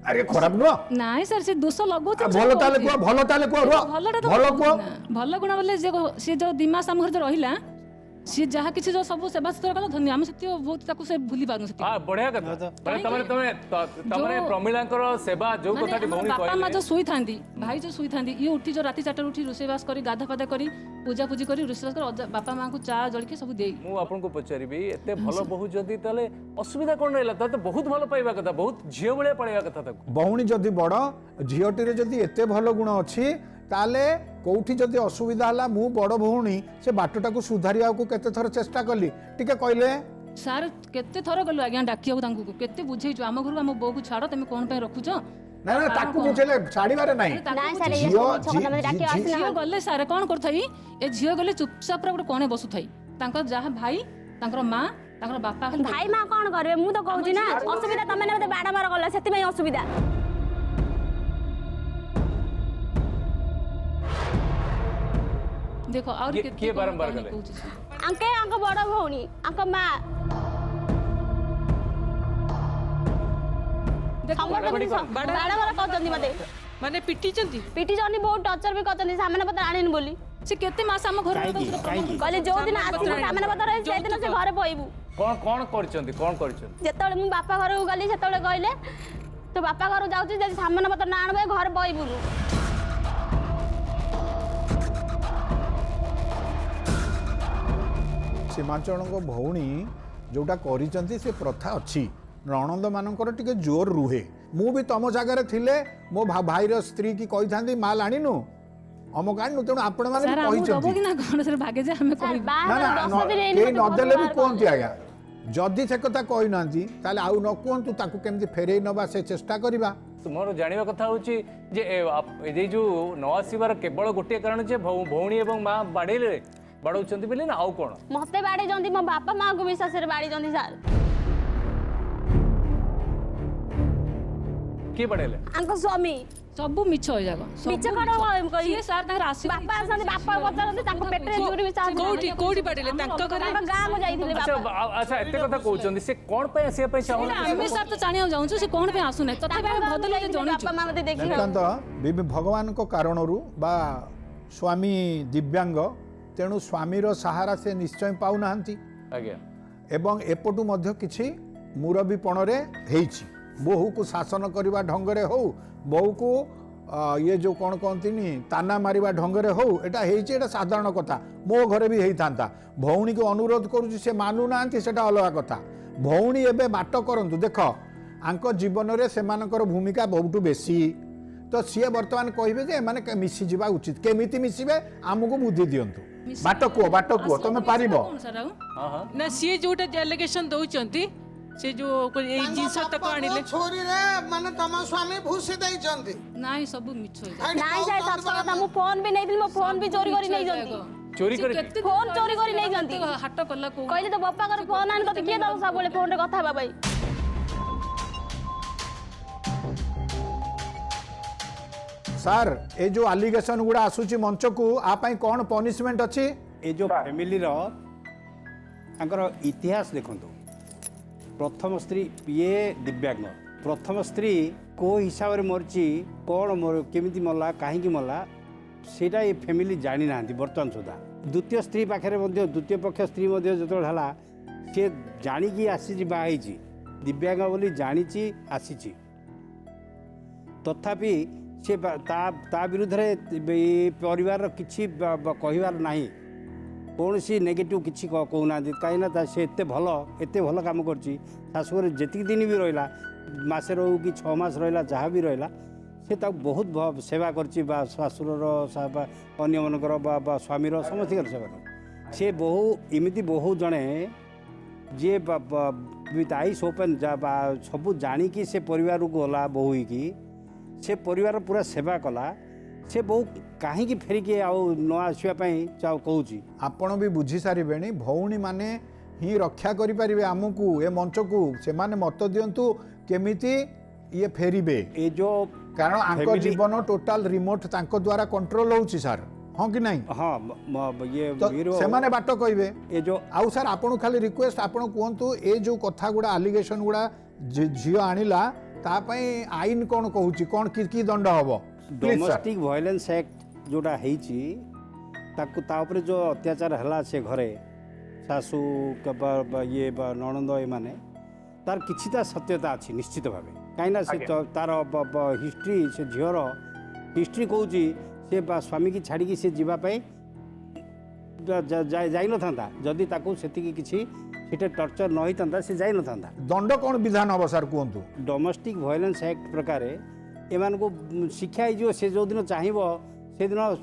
ଆରେ ଖରାପ ନୁହଁ ନାଇଁ ସାର୍ ସେ ଦୋଷ ଲଗାଉଛନ୍ତି ଭଲ ତାହେଲେ କୁହ ଭଲ ତାହେଲେ କୁହ ରୁହ। ଭଲଟା ତ ଭଲ କୁହ ଭଲ ଗୁଣ ବୋଲେ ସେ ଯୋଉ 2 ମାସ ଆମ ଘରେ ଯୋଉ ରହିଲା ସିଏ ଯାହା କିଛି ଯୋଉ ସବୁ ସେବା ସୁତରା କଲା ଧନ୍ୟ ଆମେ ସେତିକି ବହୁତ ତାକୁ ସେ ଭୁଲି ପାରୁନୁ ସେତିକି ବଢିଆ କଥା ମାନେ ତମେ ପ୍ରମିଳାଙ୍କର ସେବା ଯୋଉ ମାନେ କଥାଟି ଆମର ଭଉଣୀ ବାପା ମା କହିଲେ ଯୋଉ ଶୋଇଥାନ୍ତି ଭାଇ ଯୋଉ ଶୋଇଥାନ୍ତି ଇଏ ଉଠି ଯୋଉ ରାତି 4ଟାରେ ଉଠି ରୋଷେଇବାସ କରି ଗାଧା ପାଧା କରି ପୂଜା ପୂଜି କରି ରୋଷେଇବାସ କରି ବାପା ମାଙ୍କୁ ଚା ଜଳଖିଆ ସବୁ ଦେଇ ମୁଁ ଆପଣଙ୍କୁ ପଚାରିବି ଏତେ ଭଲ ବୋହୁ ଯଦି ତାହେଲେ ଅସୁବିଧା କ'ଣ ରହିଲା ତାହେଲେ ତ ବହୁତ ଭଲ ପାଇବା କଥା ବହୁତ ଝିଅ ଭଳିଆ ପାଳିବା କଥା ତାକୁ ଭଉଣୀ ଯଦି ବଡ଼ ଝିଅଟିରେ ଯଦି ଏତେ ଭଲ ଗୁଣ ଅଛି ତାହେଲେ କୋଉଠି ଯଦି ଅସୁବିଧା ହେଲା ମୁଁ ବଡ଼ ଭଉଣୀ ସେ ବାଟଟାକୁ ସୁଧାରିବାକୁ କେତେ ଥର ଚେଷ୍ଟା କଲି ଟିକେ କହିଲେ। ସାର୍ କେତେ ଥର ଗଲୁ ଆଜ୍ଞା ଡାକିବାକୁ ତାଙ୍କୁ କେତେ ବୁଝେଇଛୁ ଆମ ଘରକୁ ଆମ ବୋଉକୁ ଛାଡ ତମେ କଣ ପାଇଁ ରଖୁଛ ନା ନା ତାକୁ ବୁଝେଇଲେ ଛାଡ଼ିବାରେ ନାହିଁ ନାଇଁ ସାର୍ ଝିଅ ଝିଅ ଗଲେ ସାର୍ କଣ କରୁଥାଇ ଏ ଝିଅ ଗଲେ ଚୁପଚାପ ଗୋଟେ କଣେ ବସୁଥାଇ ତାଙ୍କର ଯାହା ଭାଇ ତାଙ୍କର ମା ତାଙ୍କର ବାପା ଖାଲି ଭାଇ ମା କଣ କରିବେ ମୁଁ ତ କହୁଛି ନା ଅସୁବିଧା ତମେ ମତେ ବାଡ ମାର କଲ ସେଥିପାଇଁ ଅସୁବିଧା ଦେଖ ଆହୁରି କିଏ ବାରମ୍ବାର ଗଲେ? ଆଙ୍କେ ଆଙ୍କ ବଡ ଭଉଣୀ ଆଙ୍କ ମା ବାଡ ମାର କରୁଛନ୍ତି ମତେ ମାନେ ପିଟିଛନ୍ତି ପିଟିଛନ୍ତି ବହୁତ ଟର୍ଚର ବି କରୁଛନ୍ତି ସାମାନ ପତ୍ର ଆଣିନି ବୋଲି ସେ କେତେ ମାସ ଆମ ଘରେ କହିଲେ ଯୋଉ ଦିନ ଆସିବୁ ସାମାନ ପତ୍ର ସେଇଦିନ ସେ ଘରେ ବଇବୁ କ'ଣ କରିଛନ୍ତି ଯେତେବେଳେ ମୁଁ ବାପା ଘରକୁ ଗଲି ସେତେବେଳେ କହିଲେ ତୁ ବାପା ଘରକୁ ଯାଉଛି ଯଦି ସାମାନ ପତ୍ର ନା ଆଣିବୁ ଘରେ ବଇବୁନୁ ସୀମାଞ୍ଚଳଙ୍କ ଭଉଣୀ ଯୋଉଟା କରିଛନ୍ତି ସେ ପ୍ରଥା ଅଛି ନଣନ୍ଦ ମାନଙ୍କର ଟିକେ ଜୋର ରୁହେ ମୁଁ ବି ତମ ଜାଗାରେ ଥିଲେ ମୋ ଭାଇର ସ୍ତ୍ରୀ କି କହିଥାନ୍ତି ମାଲ ଆଣିନୁ ଅମକ ଆଣିନୁ ତେଣୁ ଆପଣ ମାନେ କହିଛନ୍ତି କେହି ନଦେଲେ ବି କୁହନ୍ତି ଆଜ୍ଞା ଯଦି ସେ କଥା କହିନାହାନ୍ତି ତାହେଲେ ଆଉ ନ କୁହନ୍ତୁ ତାକୁ କେମିତି ଫେରେଇ ନେବା ସେ ଚେଷ୍ଟା କରିବା। ମୋର ଜାଣିବା କଥା ହଉଛି ଯେ ଏଇ ଯୋଉ ନ ଆସିବାର କେବଳ ଗୋଟିଏ କାରଣ ଯେ ଭଉଣୀ ଏବଂ ମା ବାଡଉଛନ୍ତି ବୋଲି ନା ଆଉ କ'ଣ ମତେ ବାଡେଇଛନ୍ତି ମୋ ବାପା ମାଙ୍କୁ ବିଶ୍ୱାସରେ ବାଡେଇଛନ୍ତି ସାର୍ କିଏ ବାଡେଇଲେ ଆଙ୍କ ସ୍ୱାମୀ ସବୁ ମିଛ ହେଇଯାକ ମିଛ କଣ କହିବେ ସାର୍ ତାଙ୍କର ଆସିବେ ବାପା ଆସନ୍ତି ବାପା ପଚାରନ୍ତି ତାଙ୍କ ପେଟରେ ଚୁରି ବି କୋଉଠି ବାଡିଲେ ତାଙ୍କ ଘରେ ତାଙ୍କ ଗାଁକୁ ଯାଇଥିଲେ ବାପା ଆଚ୍ଛା ଏତେ କଥା କହୁଛନ୍ତି ସେ କ'ଣ ପାଇଁ ଆସିବା ପାଇଁ ଚାହୁଁଛନ୍ତି ଆମେ ସାର୍ ତ ଜାଣିବାକୁ ଚାହୁଁଛୁ ସେ କ'ଣ ପାଇଁ ଆସୁନାହିଁ ତଥାପି ଆମେ ବଦଳରେ ଜଣେଇଛୁ ବାପା ମା ମତେ ଦେଖି ଦେଖନ୍ତୁ ଭଗବାନଙ୍କ କାରଣରୁ ବା ସ୍ୱାମୀ ଦିବ୍ୟାଙ୍ଗ ତେଣୁ ସ୍ୱାମୀର ସାହାରା ସେ ନିଶ୍ଚୟ ପାଉନାହାନ୍ତି ଆଜ୍ଞା ଏବଂ ଏପଟୁ ମଧ୍ୟ କିଛି ମୁରବୀପଣରେ ହେଇଛି ବୋହୂକୁ ଶାସନ କରିବା ଢଙ୍ଗରେ ହଉ ବୋହୂକୁ ଇଏ ଯେଉଁ କ'ଣ କହନ୍ତିନି ତାନା ମାରିବା ଢଙ୍ଗରେ ହଉ ଏଇଟା ହେଇଛି ଏଇଟା ସାଧାରଣ କଥା ମୋ ଘରେ ବି ହେଇଥାନ୍ତା ଭଉଣୀକୁ ଅନୁରୋଧ କରୁଛି ସେ ମାନୁନାହାନ୍ତି ସେଟା ଅଲଗା କଥା ଭଉଣୀ ଏବେ ବାଟ କରନ୍ତୁ ଦେଖ ଆଙ୍କ ଜୀବନରେ ସେମାନଙ୍କର ଭୂମିକା ବହୁତ ବେଶୀ ତ ସିଏ ବର୍ତ୍ତମାନ କହିବେ ଯେ ଏମାନେ ମିଶିଯିବା ଉଚିତ କେମିତି ମିଶିବେ ଆମକୁ ବୁଦ୍ଧି ଦିଅନ୍ତୁ ବାଟ କୁହ ତମେ ପାରିବ ନା ସିଏ ଯୋଉଟା ଆଲିଗେସନ ଦଉଛନ୍ତି ସେ ଯୋଉ ଏଇ ଜିନିଷ ତକ ଆଣିଲେ ଛୁରୀରେ ମାନେ ତମ ସ୍ୱାମୀ ଭୁସି ଦେଇଛନ୍ତି ନାଇଁ ସବୁ ମିଛ ନାଇଁ ସାର୍ ସତ କଥା ମୁଁ ଫୋନ ବି ନେଇଥିଲି ମୋ ଫୋନ ବି ଚୋରି କରି ନେଇଛନ୍ତି ଚୋରି କରି ଫୋନ ଚୋରି କରି ନେଇଛନ୍ତି ହାଟ କଲା କହିଲେ ତ ବାପାଙ୍କର ଫୋନ ଆଣି ତତେ କିଏ ଦବ ସବୁବେଳେ ଫୋନରେ କଥା ହେବା ପାଇଁ ସାର୍ ଏ ଯୋଉ ଆଲିଗେସନ ଗୁଡ଼ା ଆସୁଛି ମଞ୍ଚକୁ ଆ ପାଇଁ କ'ଣ ପନିଶମେଣ୍ଟ ଅଛି ଏ ଯୋଉ ଫ୍ୟାମିଲିର ତାଙ୍କର ଇତିହାସ ଦେଖନ୍ତୁ ପ୍ରଥମ ସ୍ତ୍ରୀ ଇଏ ଦିବ୍ୟାଙ୍ଗ ପ୍ରଥମ ସ୍ତ୍ରୀ କେଉଁ ହିସାବରେ ମରିଛି କ'ଣ କେମିତି ମଲା କାହିଁକି ମଲା ସେଇଟା ଏ ଫ୍ୟାମିଲି ଜାଣିନାହାନ୍ତି ବର୍ତ୍ତମାନ ସୁଦ୍ଧା ଦ୍ୱିତୀୟ ସ୍ତ୍ରୀ ପାଖରେ ମଧ୍ୟ ଦ୍ୱିତୀୟ ପକ୍ଷ ସ୍ତ୍ରୀ ମଧ୍ୟ ଯେତେବେଳେ ହେଲା ସିଏ ଜାଣିକି ଆସିଛି ବାହା ହେଇଛି ଦିବ୍ୟାଙ୍ଗ ବୋଲି ଜାଣିଛି ଆସିଛି ତଥାପି ସେ ତା ବିରୁଦ୍ଧରେ ପରିବାରର କିଛି କହିବାର ନାହିଁ କୌଣସି ନେଗେଟିଭ୍ କିଛି କହୁନାହାନ୍ତି କାହିଁକିନା ସେ ଏତେ ଭଲ କାମ କରିଛି ଶାଶୁଘରେ ଯେତିକି ଦିନ ବି ରହିଲା ମାସେ ରହୁ କି 6 ମାସ ରହିଲା ଯାହା ବି ରହିଲା ସେ ତାକୁ ବହୁତ ସେବା କରିଛି ବା ଶାଶୁରର ଅନ୍ୟମାନଙ୍କର ବା ସ୍ୱାମୀର ସମସ୍ତଙ୍କର ସେବା କରି से बहु इमिति बहु जड़े जी आईस ओपन सब जाणिकी से परिवार को गला बहु की से परिवार पूरा सेवा कला से बहु कहीं फेरिकी न आसवाई कहूँ आपण भी बुझी सारे भौणी माने ही रक्षा करें आमको ए मंच को से माने मत दिंतु केमिति ये फेरिबे ये जो कारण आंको जीवन टोटाल रिमोट तांको द्वारा कंट्रोल होउची सर हाँ कि नहीं हाँ ये तो वीरो से माने बाट कहबे ये जो आउ सर आपन खाली रिक्वेस्ट आपन कहतु ए जो कथा गुड़ा आलिगेशन गुड़ा झियो आनिला ता पई आईन कोन कहूची कोन की दंड हबो डोमेस्टिक वायलेंस एक्ट जोड़ा हेची ताकु ता ऊपर जो अत्याचार हला से घरे सासू ये नणंद ये माने तार किछिटा सत्यता अछि निश्चित भावे कहीं से तार हिस्ट्री से झीर हिस्ट्री कहूँ से स्वामी की छाड़ी से जीवाई जाई न था जदि ताकू सेतिकी किछि सेटे टर्चर न होता से जाई न था दंड कौन विधान हम सर कहतु डोमेस्टिक वायलेंस एक्ट प्रकार एमान को शिक्षा हो से जो दिन चाहिए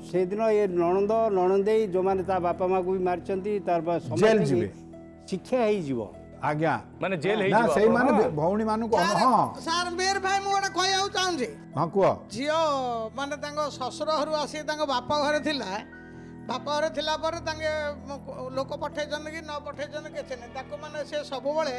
से दिन ये नणंद नणंदे जो माने ता बापा माँ को भी मारिचंती तार जेल जीवे शिक्षा हो आज्ञा माने जेल ना से माने भौणी मानु को हां ସାର୍ ମୀର ଭାଇ ମୁଁ ଗୋଟେ କହିବାକୁ ଚାହୁଁଛି हां कुआ ଝିଅ ମାନେ ତାଙ୍କ ଶ୍ୱଶୁର ଘରୁ ଆସି ତାଙ୍କ ବାପ ଘରେ ଥିଲା ବାପ ଘରେ ଥିଲା ପରେ ତାଙ୍କେ ଲୋକ ପଠେଇଛନ୍ତି କି ନ ପଠେଇଛନ୍ତି କିଛି ନାହିଁ ତାକୁ ମାନେ ସେ ସବୁବେଳେ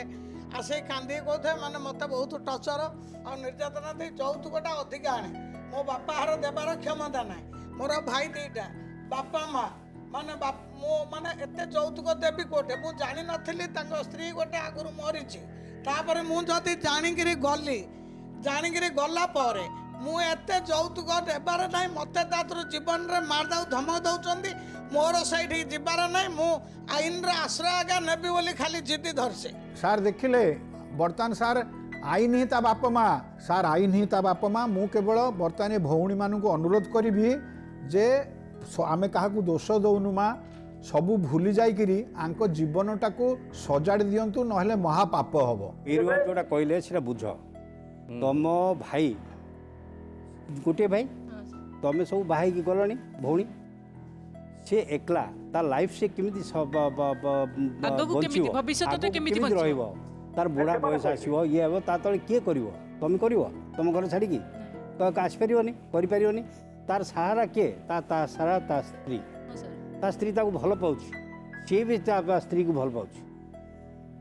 ଆସି କାନ୍ଦି କହୁଥାଏ ମାନେ ମୋତେ ବହୁତ ଟର୍ଚର ଆଉ ନିର୍ଯାତନା ଦେଇ ଯୌତୁକଟା ଅଧିକା ଆଣେ ମୋ ବାପା ଘର ଦେବାର କ୍ଷମତା ନାହିଁ ମୋର ଭାଇ ଦୁଇଟା ବାପା ମା ମାନେ ମୁଁ ମାନେ ଏତେ ଯୌତୁକ ଦେବି କୋଟେ ମୁଁ ଜାଣିନଥିଲି ତାଙ୍କ ସ୍ତ୍ରୀ ଗୋଟେ ଆଗରୁ ମରିଛି ତାପରେ ମୁଁ ଯଦି ଜାଣିକିରି ଗଲା ପରେ ମୁଁ ଏତେ ଯୌତୁକ ଦେବାର ନାହିଁ ମୋତେ ତାଥିରୁ ଜୀବନରେ ମାରିଦେଉ ଧମକ ଦେଉଛନ୍ତି ମୋର ସେଇଠିକି ଯିବାର ନାହିଁ ମୁଁ ଆଇନର ଆଶ୍ରୟ ଆଜ୍ଞା ନେବି ବୋଲି ଖାଲି ଜିଦି ଧରିଛି सार देखिले बर्तमान सार आईन ही ता बाप माँ सार आईन ही ता बाप माँ मु केवल बर्तमान भौणी मान को अनुरोध करी जे आमे क्या दोष दौनु माँ सबू भूली जाइकिरी आंको जीवनटा को सजाड़ी दिंतु नहले महापाप हम जोटा कहले से बुझ तुम भाई गोटे भाई तुम सब बाहर की गलनी भौणी से एकला ता लाइफ से किमिति रहिबो तार बुढ़ा बयस आसो ये हे ता तले किए कर तुम कर तुम घर छाड़ी तो आसी पारनी कर तार सहारा किए ता सारा ता स्त्री ताको भल पाउछ सी भी ता स्त्री को भल पाउछ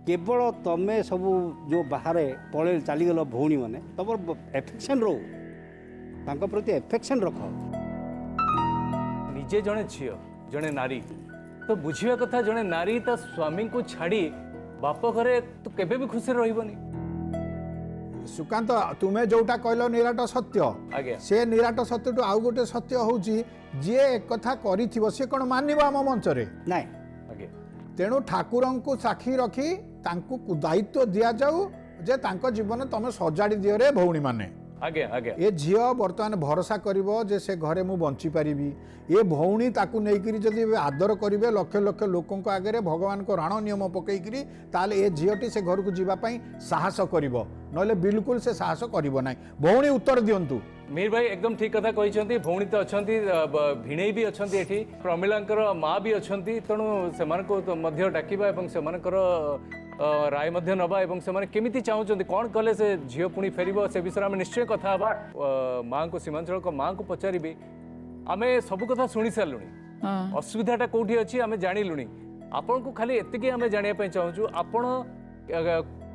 केवल तमें सब जो बाहर पड़े चलीगल भौणी मैंने तुम एफेक्शन रो तांको प्रति एफेक्शन रख निजे जड़े झी जड़े नारी तो बुझिया कथा जड़े नारी ता स्वामी को छाड़ी बाप घरे तो केबे भी खुशी रहिबनी सुकांत तुम्हें जोटा कहल निराट सत्य आज्ञा से निराट सत्य टू आउ गोटे सत्य होउची जे एक कथा करिथिबो से कोन मानिबो आम मंच रे नाय आज्ञा तेणु ठाकुर को साक्षी रखी तांको दायित्व दिया जाऊ जे तांको जीवन तुम सजाड़ी दियो रे भौणी माने आज्ञा आज्ञा ए झील बर्तमान भरोसा करिवो जे से घरे मु बंची पारिबी ए भौणी ताकू नहींकरी जदि आदर करेंगे लक्ष लक्ष लोकों आगे भगवान को राण नियम पकईकरी ताले ए झीलटी से घर को जीवाई साहस करिवो नले बिल्कुल से साहस करिवो नाही भौणी उत्तर दियंतु मीर भाई एकदम ठीक कथा कहते भौणी तो अच्छा भिणे भी अच्छा ये प्रमिलांकर माँ भी अच्छा तेणु से डाकिबा एवं सेमानकर राय मध्य नबा एवं से केमिति चाहूँगी कौन कले से झील पुणी फेर से विषय में निश्चय कथा माँ को सीमांचल को माँ को पचारि आमे सब कथा शुणी सारू असुविधाटा कौटी अच्छी आम जाणिलुणी आपण को खाली एतिकी आम जानापी चाहूँ आपण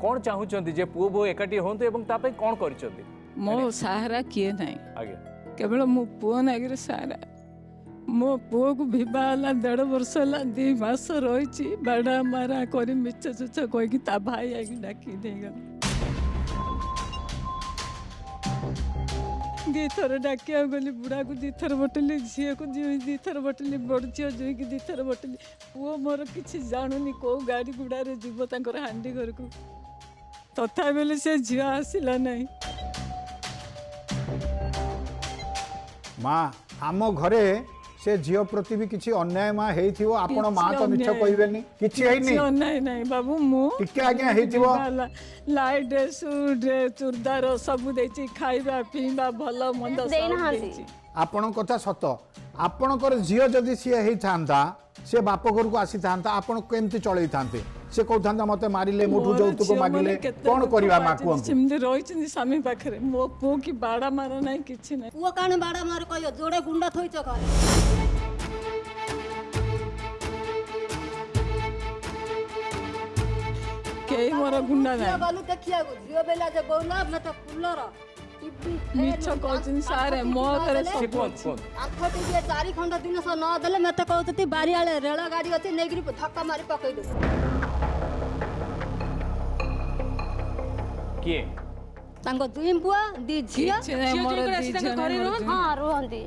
कौन चाहूँगी जे पुओ बो एकाठी हूँ तापाई कौन कर मो सहारा किए ना आज्ञा केवल मो पुओ नागिर सहारा मो पुओ को विवाह 1.5 वर्ष है 2 मास रही बाड़ा मारा कर मिच चुच कहीकि ता भाई आगे डाकी देगल 2 थर डाकिया गली बुढ़ा को 2 थर बटली झील को 2 थर बटली बड़ झील जुई की 2 थर बटली पुओ मोर किसी जानूनी कौ गाड़ी गुड़ा जीव तर हांडी घर को तथा बेले से झील आसला नहीं माँ आम घरे से झील प्रति भी किसी अन्याय माँ हेइथिवो आपण माँ तो मिछ कहबेनी किछि हेइनी अन्याय नहीं बाबू मु टिके आज्ञा हेइथिवो लाइट ड्रेस चूड़दार सब देछि खाइबा पीबा भल मंद सब देछि आपण कथा सत ଆପଣଙ୍କର ଝିଅ ଯଦି ସିଏ ହେଇଥାନ୍ତା ସେ ବାପ ଘରକୁ ଆସିଥାନ୍ତା ଆପଣ କେମିତି ଚଳେଇ ଥାନ୍ତେ ସେ କହୁଥାନ୍ତା ମତେ ମାରିଲେ ମୋଠୁ ଯୌତୁକ ମାଗିଲେ କଣ କରିବା ମା କୁହନ୍ତୁ ସେମିତି ରହିଛନ୍ତି ସ୍ୱାମୀ ପାଖରେ ମୋ ପୁଅ କି ବାଡ଼ା ମାର ନାହିଁ କିଛି ନାହିଁ ପୁଅ କାଣ ବାଡ଼ା ମାର କହିବ ଯୋଡ଼େ ଗୁଣ୍ଡା ଥୋଇଛ ଘରେ କେହି ମୋର ଗୁଣ୍ଡା ଝିଅ ନାହିଁ ଗଲୁ ଦେଖିବାକୁ ଝିଅ ବେଲା ଯେ ବୋଉଲା ମତେ କୁଲର ମିଛ କହୁଛନ୍ତି ସାର୍ ମୋ ଉପରେ ସେ ସବୁ କୁହନ୍ତୁ କୁହନ୍ତୁ ଆଠଟି ଯେ 4 ଖଣ୍ଡ ଜିନିଷ ନ ଦେଲେ ମତେ କହୁଛନ୍ତି ବାରିଆଳେ ରେଳ ଗାଡ଼ି ଅଛି ନେଇକିରି ଧକ୍କା ମାରି ପକେଇଦେବୁ କିଏ ତାଙ୍କ ଦୁଇ ପୁଅ ଦି ଝିଅ କିଛି ନାହିଁ, ମୋର ଦି ଜଣ ହଁ ରୁହନ୍ତି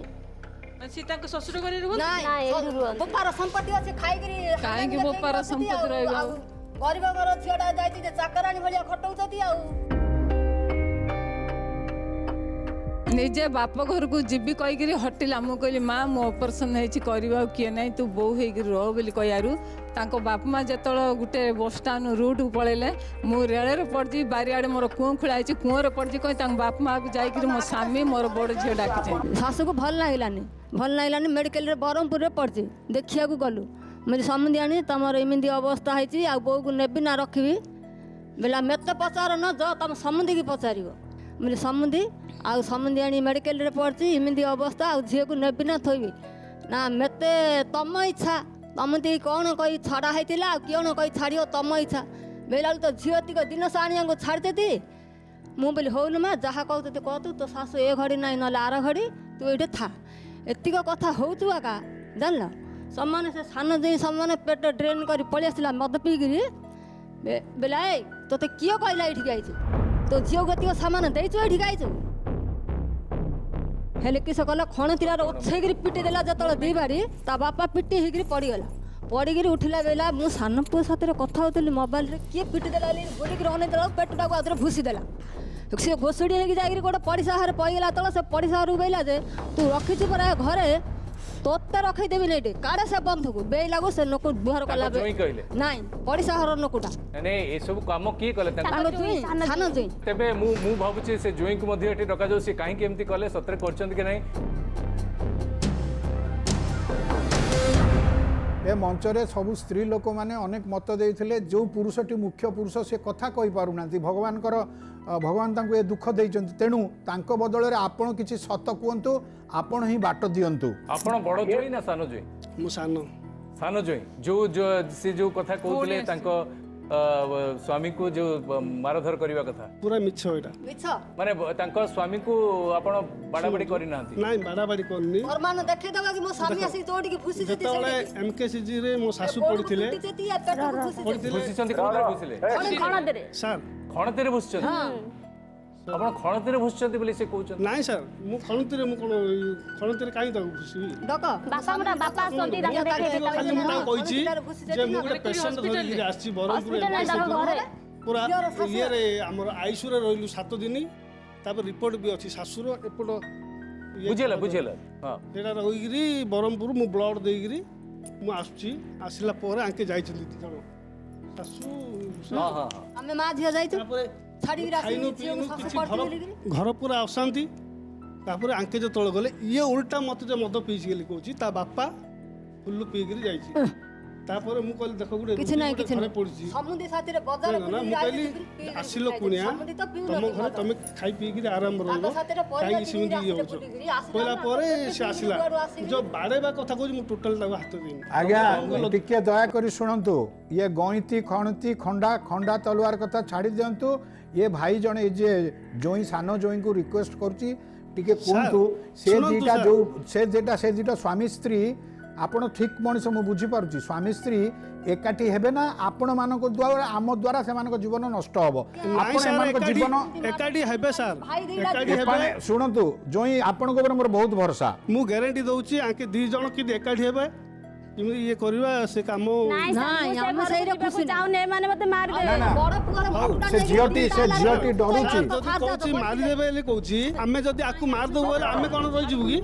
ସେ ତାଙ୍କ ଶ୍ୱଶୁର ଘରେ ରୁହନ୍ତି ନାଇଁ ନାଇଁ, ଏଇଠି ରୁହନ୍ତି। ବୋପାର ସମ୍ପତ୍ତି ଅଛି ଖାଇକିରି କାହିଁକି ବୋପାର ସମ୍ପତ୍ତି ରହିବ? ଆଉ ଗରିବ ଘର ଝିଅଟା ଯାଇଛି ଯେ ଚାକରାଣୀ ଭଳିଆ ଖଟଉଛନ୍ତି ଆଉ ନିଜେ ବାପ ଘରକୁ ଯିବି କହିକିରି ହଟିଲା ମୁଁ କହିଲି ମା ମୋ ଅପରେସନ୍ ହେଇଛି କରିବା ଆଉ କିଏ ନାହିଁ ତୁ ବୋଉ ହେଇକିରି ରହ ବୋଲି କହିବାରୁ ତାଙ୍କ ବାପା ମା ଯେତେବେଳେ ଗୋଟେ ବସଷ୍ଟାଣ୍ଡ ରୁଟ୍କୁ ପଳେଇଲେ ମୁଁ ରେଳରେ ପଡ଼ିଛି ବାରିଆଡ଼େ ମୋର କୂଅ ଖୋଳା ହେଇଛି କୂଅରେ ପଡ଼ିଛି କହି ତାଙ୍କ ବାପା ମାଆକୁ ଯାଇକିରି ମୋ ସ୍ୱାମୀ ମୋର ବଡ଼ ଝିଅ ଡାକିଛନ୍ତି ଶାଶୁକୁ ଭଲ ଲାଗିଲାନି ମେଡ଼ିକାଲରେ ବ୍ରହ୍ମପୁରରେ ପଡ଼ିଛି ଦେଖିବାକୁ ଗଲୁ ମୁଁ ସମୁଦି ଆଣି ତମର ଏମିତି ଅବସ୍ଥା ହେଇଛି ଆଉ ବୋଉକୁ ନେବି ନା ରଖିବି ବେଲା ମେତେ ପଚାର ନ ଯ ତମ ସମୁଦିକି ପଚାରିବ ମୁଁ ସମୁଦି ଆଉ ସମୁଦି ଆଣି ମେଡ଼ିକାଲରେ ପଡ଼ିଛି ଏମିତି ଅବସ୍ଥା ଆଉ ଝିଅକୁ ନେବି ନା ଥୋଇବି ନା ମେତେ ତମ ଇଚ୍ଛା ତମତି କ'ଣ କହି ଛଡ଼ା ହେଇଥିଲା ଆଉ କିଅଣ କହି ଛାଡ଼ିବ ତମ ଇଚ୍ଛା ବେଲାରୁ ତ ଝିଅ ତିକ ଜିନିଷ ଆଣିବାକୁ ଛାଡ଼ିଦେତି ମୁଁ ବୋଲି ହଉନି ମା ଯାହା କହୁଛନ୍ତି କହତୁ ତୋ ଶାଶୁ ଏ ଘଡ଼ି ନାହିଁ ନହେଲେ ଆର ଘଡ଼ି ତୁ ଏଇଠି ଥା ଏତିକ କଥା ହଉଛୁ ଆକା ଜାଣିଲ ସମାନେ ସେ ସାନ ଦେଇ ସମାନେ ପେଟ ଡ୍ରେନ୍ କରି ପଳେଇ ଆସିଲା ମଦ ପିଇକିରି ବେଲା ଏଇ ତୋତେ କିଏ କହିଲା ଏଇଠିକି ଆଇଛୁ ତୋ ଝିଅକୁ ଏତିକ ସାମାନ ଦେଇଛୁ ଏଇଠିକି ଆଇଛୁ ହେଲେ କିସ କଲା ଖଣତିରାର ଉଛେଇକିରି ପିଟି ଦେଲା ଯେତେବେଳେ ଦି ବାଡ଼ି ତା ବାପା ପିଟି ହେଇକିରି ପଡ଼ିଗଲା ପଡ଼ିକିରି ଉଠିଲା ବେଲା ମୁଁ ସାନ ପୁଅ ସାଥିରେ କଥା ହେଉଥିଲି ମୋବାଇଲରେ କିଏ ପିଟି ଦେଲା ବୁଲିକିରି ଅନେଇ ଦେଲା ପେଟଟାକୁ ଆଉଥରେ ଭୁସି ଦେଲା ସେ ଘୋଷୁଡ଼ି ହେଇକି ଯାଇକିରି ଗୋଟେ ପଡ଼ିଶା ଘରେ ପଡ଼ିଗଲା ତଳେ ସେ ପଡ଼ିଶା ଘରକୁ କହିଲା ଯେ ତୁ ରଖିଛୁ ପରା ଘରେ ତୋତେ ରଖେଇଦେବିନି ଏଇଠି କାଢ଼େ ସେ ବନ୍ଧୁକୁ ବେଇଲାକୁ ସେ ଲୋକ ବୁହାର କଲା ଜୁଇଁ କହିଲେ ନାଇଁ ପଡ଼ିଶା ଘର ଲୋକଟା ମାନେ ଏସବୁ କାମ କିଏ କଲେ ତାଙ୍କ ତାଙ୍କ ଜୁଇଁ ସାନ ଜୁଇଁ ତେବେ ମୁଁ ଭାବୁଛି ସେ ଜୁଇଁକୁ ମଧ୍ୟ ଏଠି ଡକାଯାଉ ସେ କାହିଁକି ଏମିତି କଲେ ସତରେ କରିଛନ୍ତି କି ନାହିଁ ଏ ମଞ୍ଚରେ ସବୁ ସ୍ତ୍ରୀ ଲୋକମାନେ ଅନେକ ମତ ଦେଇଥିଲେ ଯେଉଁ ପୁରୁଷଟି ମୁଖ୍ୟ ପୁରୁଷ ସେ କଥା କହିପାରୁନାହାନ୍ତି ଭଗବାନ ତାଙ୍କୁ ଏ ଦୁଃଖ ଦେଇଛନ୍ତି ତେଣୁ ତାଙ୍କ ବଦଳରେ ଆପଣ କିଛି ସତ କୁହନ୍ତୁ ଆପଣ ହିଁ ବାଟ ଦିଅନ୍ତୁ ଆପଣ ବଡ଼ ଜୁଇଁ ନା ସାନ ଜୁଇଁ ମୁଁ ସାନ ଜୁଇଁ ସେ ଯୋଉ କଥା କହୁଥିଲେ ତାଙ୍କ ସ୍ୱାମୀକୁ ଯୋଉ ମାରଧର କରିବା କଥା ପୁରା ମିଛ ଏଇଟା ମିଛ ମାନେ ତାଙ୍କ ସ୍ୱାମୀକୁ ଆପଣ ବାଡ଼ାବାଡ଼ି କରିନାହାନ୍ତି ନାଇଁ ବାଡ଼ାବାଡ଼ି କରିନି ପ୍ରମାଣ ଦେଖେଇଦେବା କି ମୋ ସ୍ୱାମୀ ଆସିକି ଦୌଡ଼ିକି ଭୁସି ଯେତେବେଳେ ଏମକେସିଜିରେ ମୋ ଶାଶୁ ପଡ଼ିଥିଲେ ଭୁସିଛନ୍ତି କୋଉଥିରେ ଭୁସିଲେ ସାର୍ ଖଣତିରେ ଭୁସିଛନ୍ତି ଆପଣ ଖଣତିରେ ଭୁସିଛନ୍ତି ବୋଲି ସେ କହୁଛନ୍ତି ନାଇଁ ସାର୍ ମୁଁ ଖଣତିରେ ମୁଁ କ'ଣ ଖଣତିରେ କାହିଁ ତାକୁ ଭୁସିବି ବାପା ଆସନ୍ତି ତାଙ୍କୁ ଦେଖେଇବେ ଖାଲି ମୁଁ ତାକୁ କହିଛି ଯେ ମୁଁ ଗୋଟେ ପେସେଣ୍ଟ ଧରିକି ଆସିଛି ବ୍ରହ୍ମପୁର ପୁରା ଇଏରେ ଆମର ଆଇସିୟୁରେ ରହିଲୁ 7 ଦିନ ତାପରେ ରିପୋର୍ଟ ବି ଅଛି ଶାଶୁର ଏପଟ ବୁଝିଲା ହଁ ସେଇଟା ରହିକିରି ବ୍ରହ୍ମପୁର ମୁଁ ବ୍ଲଡ଼ ଦେଇକିରି ମୁଁ ଆସୁଛି ଆସିଲା ପରେ ଆଙ୍କେ ଯାଇଛନ୍ତି 2 ଜଣ ଶାଶୁ ହଁ ଆମେ ମା ଝିଅ ଯାଇଛୁ ତାପରେ ଛାଡ଼ିକିରି ଖାଇନୁ ଆସିକି ପିଇନୁ ଶାଶୁ କିଛି ପଡ଼ିଥିଲି ଘର ପୁରା ଅଶାନ୍ତି ତାପରେ ଆଙ୍କେ ଯେତେବେଳେ ଗଲେ ଇଏ ଓଲଟା ମୋତେ ଯେ ମଦ ପିଇଛି ବୋଲି କହୁଛି ତା ବାପା ଫୁଲ ପିଇକିରି ଯାଇଛି ତାପରେ ମୁଁ କହିଲି ଦେଖ ଗୋଟେ କିଛି ନାହିଁ କିଛି ଘରେ ନାହିଁ ପଡ଼ିଛି ସମୁଦି ସାଥିରେ ବଜାର ନା ମୁଁ କହିଲି ଆସିଲ କୁଣିଆ ତମ ଘରେ ତମେ ଖାଇ ପିଇକିରି ଆରାମ ରହିବ କାହିଁକି ସେମିତି ଇଏ ହେଉଛ କହିଲା ପରେ ସେ ଆସିଲା ଯୋଉ ବାଡ଼େଇବା କଥା କହୁଛି ମୁଁ ଟୋଟାଲ ତାକୁ ହାତ ଦେଇନି ଆଜ୍ଞା ଟିକେ ଦୟାକରି ଶୁଣନ୍ତୁ ଇଏ ଗଇଁତି ଖଣତି ଖଣ୍ଡା ତଲୱାର କଥା ଛାଡ଼ି ଦିଅନ୍ତୁ ଇଏ ଭାଇ ଜଣେ ଏ ଯେ ଜୋଇଁ ସାନ ଜୋଇଁଙ୍କୁ ରିକ୍ୱେଷ୍ଟ କରୁଛି ଟିକେ କୁହନ୍ତୁ ସେ ଦୁଇଟା ଯୋଉ ସେ ଦୁଇଟା ସ୍ୱାମୀ ସ୍ତ୍ରୀ ଆପଣ ଠିକ୍ ମଣିଷ ମୁଁ ବୁଝିପାରୁଛି ସ୍ୱାମୀ ସ୍ତ୍ରୀ ଏକାଠି ହେବେ ନା ଆପଣମାନଙ୍କ ଦ୍ୱାରା ଆମ ଦ୍ୱାରା ସେମାନଙ୍କ ଜୀବନ ନଷ୍ଟ ହେବ ଆପଣ ଏମାନଙ୍କ ଜୀବନ ଏକାଠି ହେବେ ସାର୍ ଏକାଠି ହେବେ ଶୁଣନ୍ତୁ ଜୋଇଁ ଆପଣଙ୍କ ଉପରେ ମୋର ବହୁତ ଭରସା ମୁଁ ଗ୍ୟାରେଣ୍ଟି ଦଉଛି ଆଙ୍କେ 2 ଜଣ କିନ୍ତୁ ଏକାଠି ହେବେ କେମିତି ଇଏ କରିବା ସେ କାମ ସେ ଝିଅଟି ଡରୁଛି କହୁଛି ମାରିଦେବେ ବୋଲି କହୁଛି ଆମେ ଯଦି ଆକୁ ମାରିଦେବୁ ବୋଲେ ଆମେ କ'ଣ ରହିଯିବୁ କି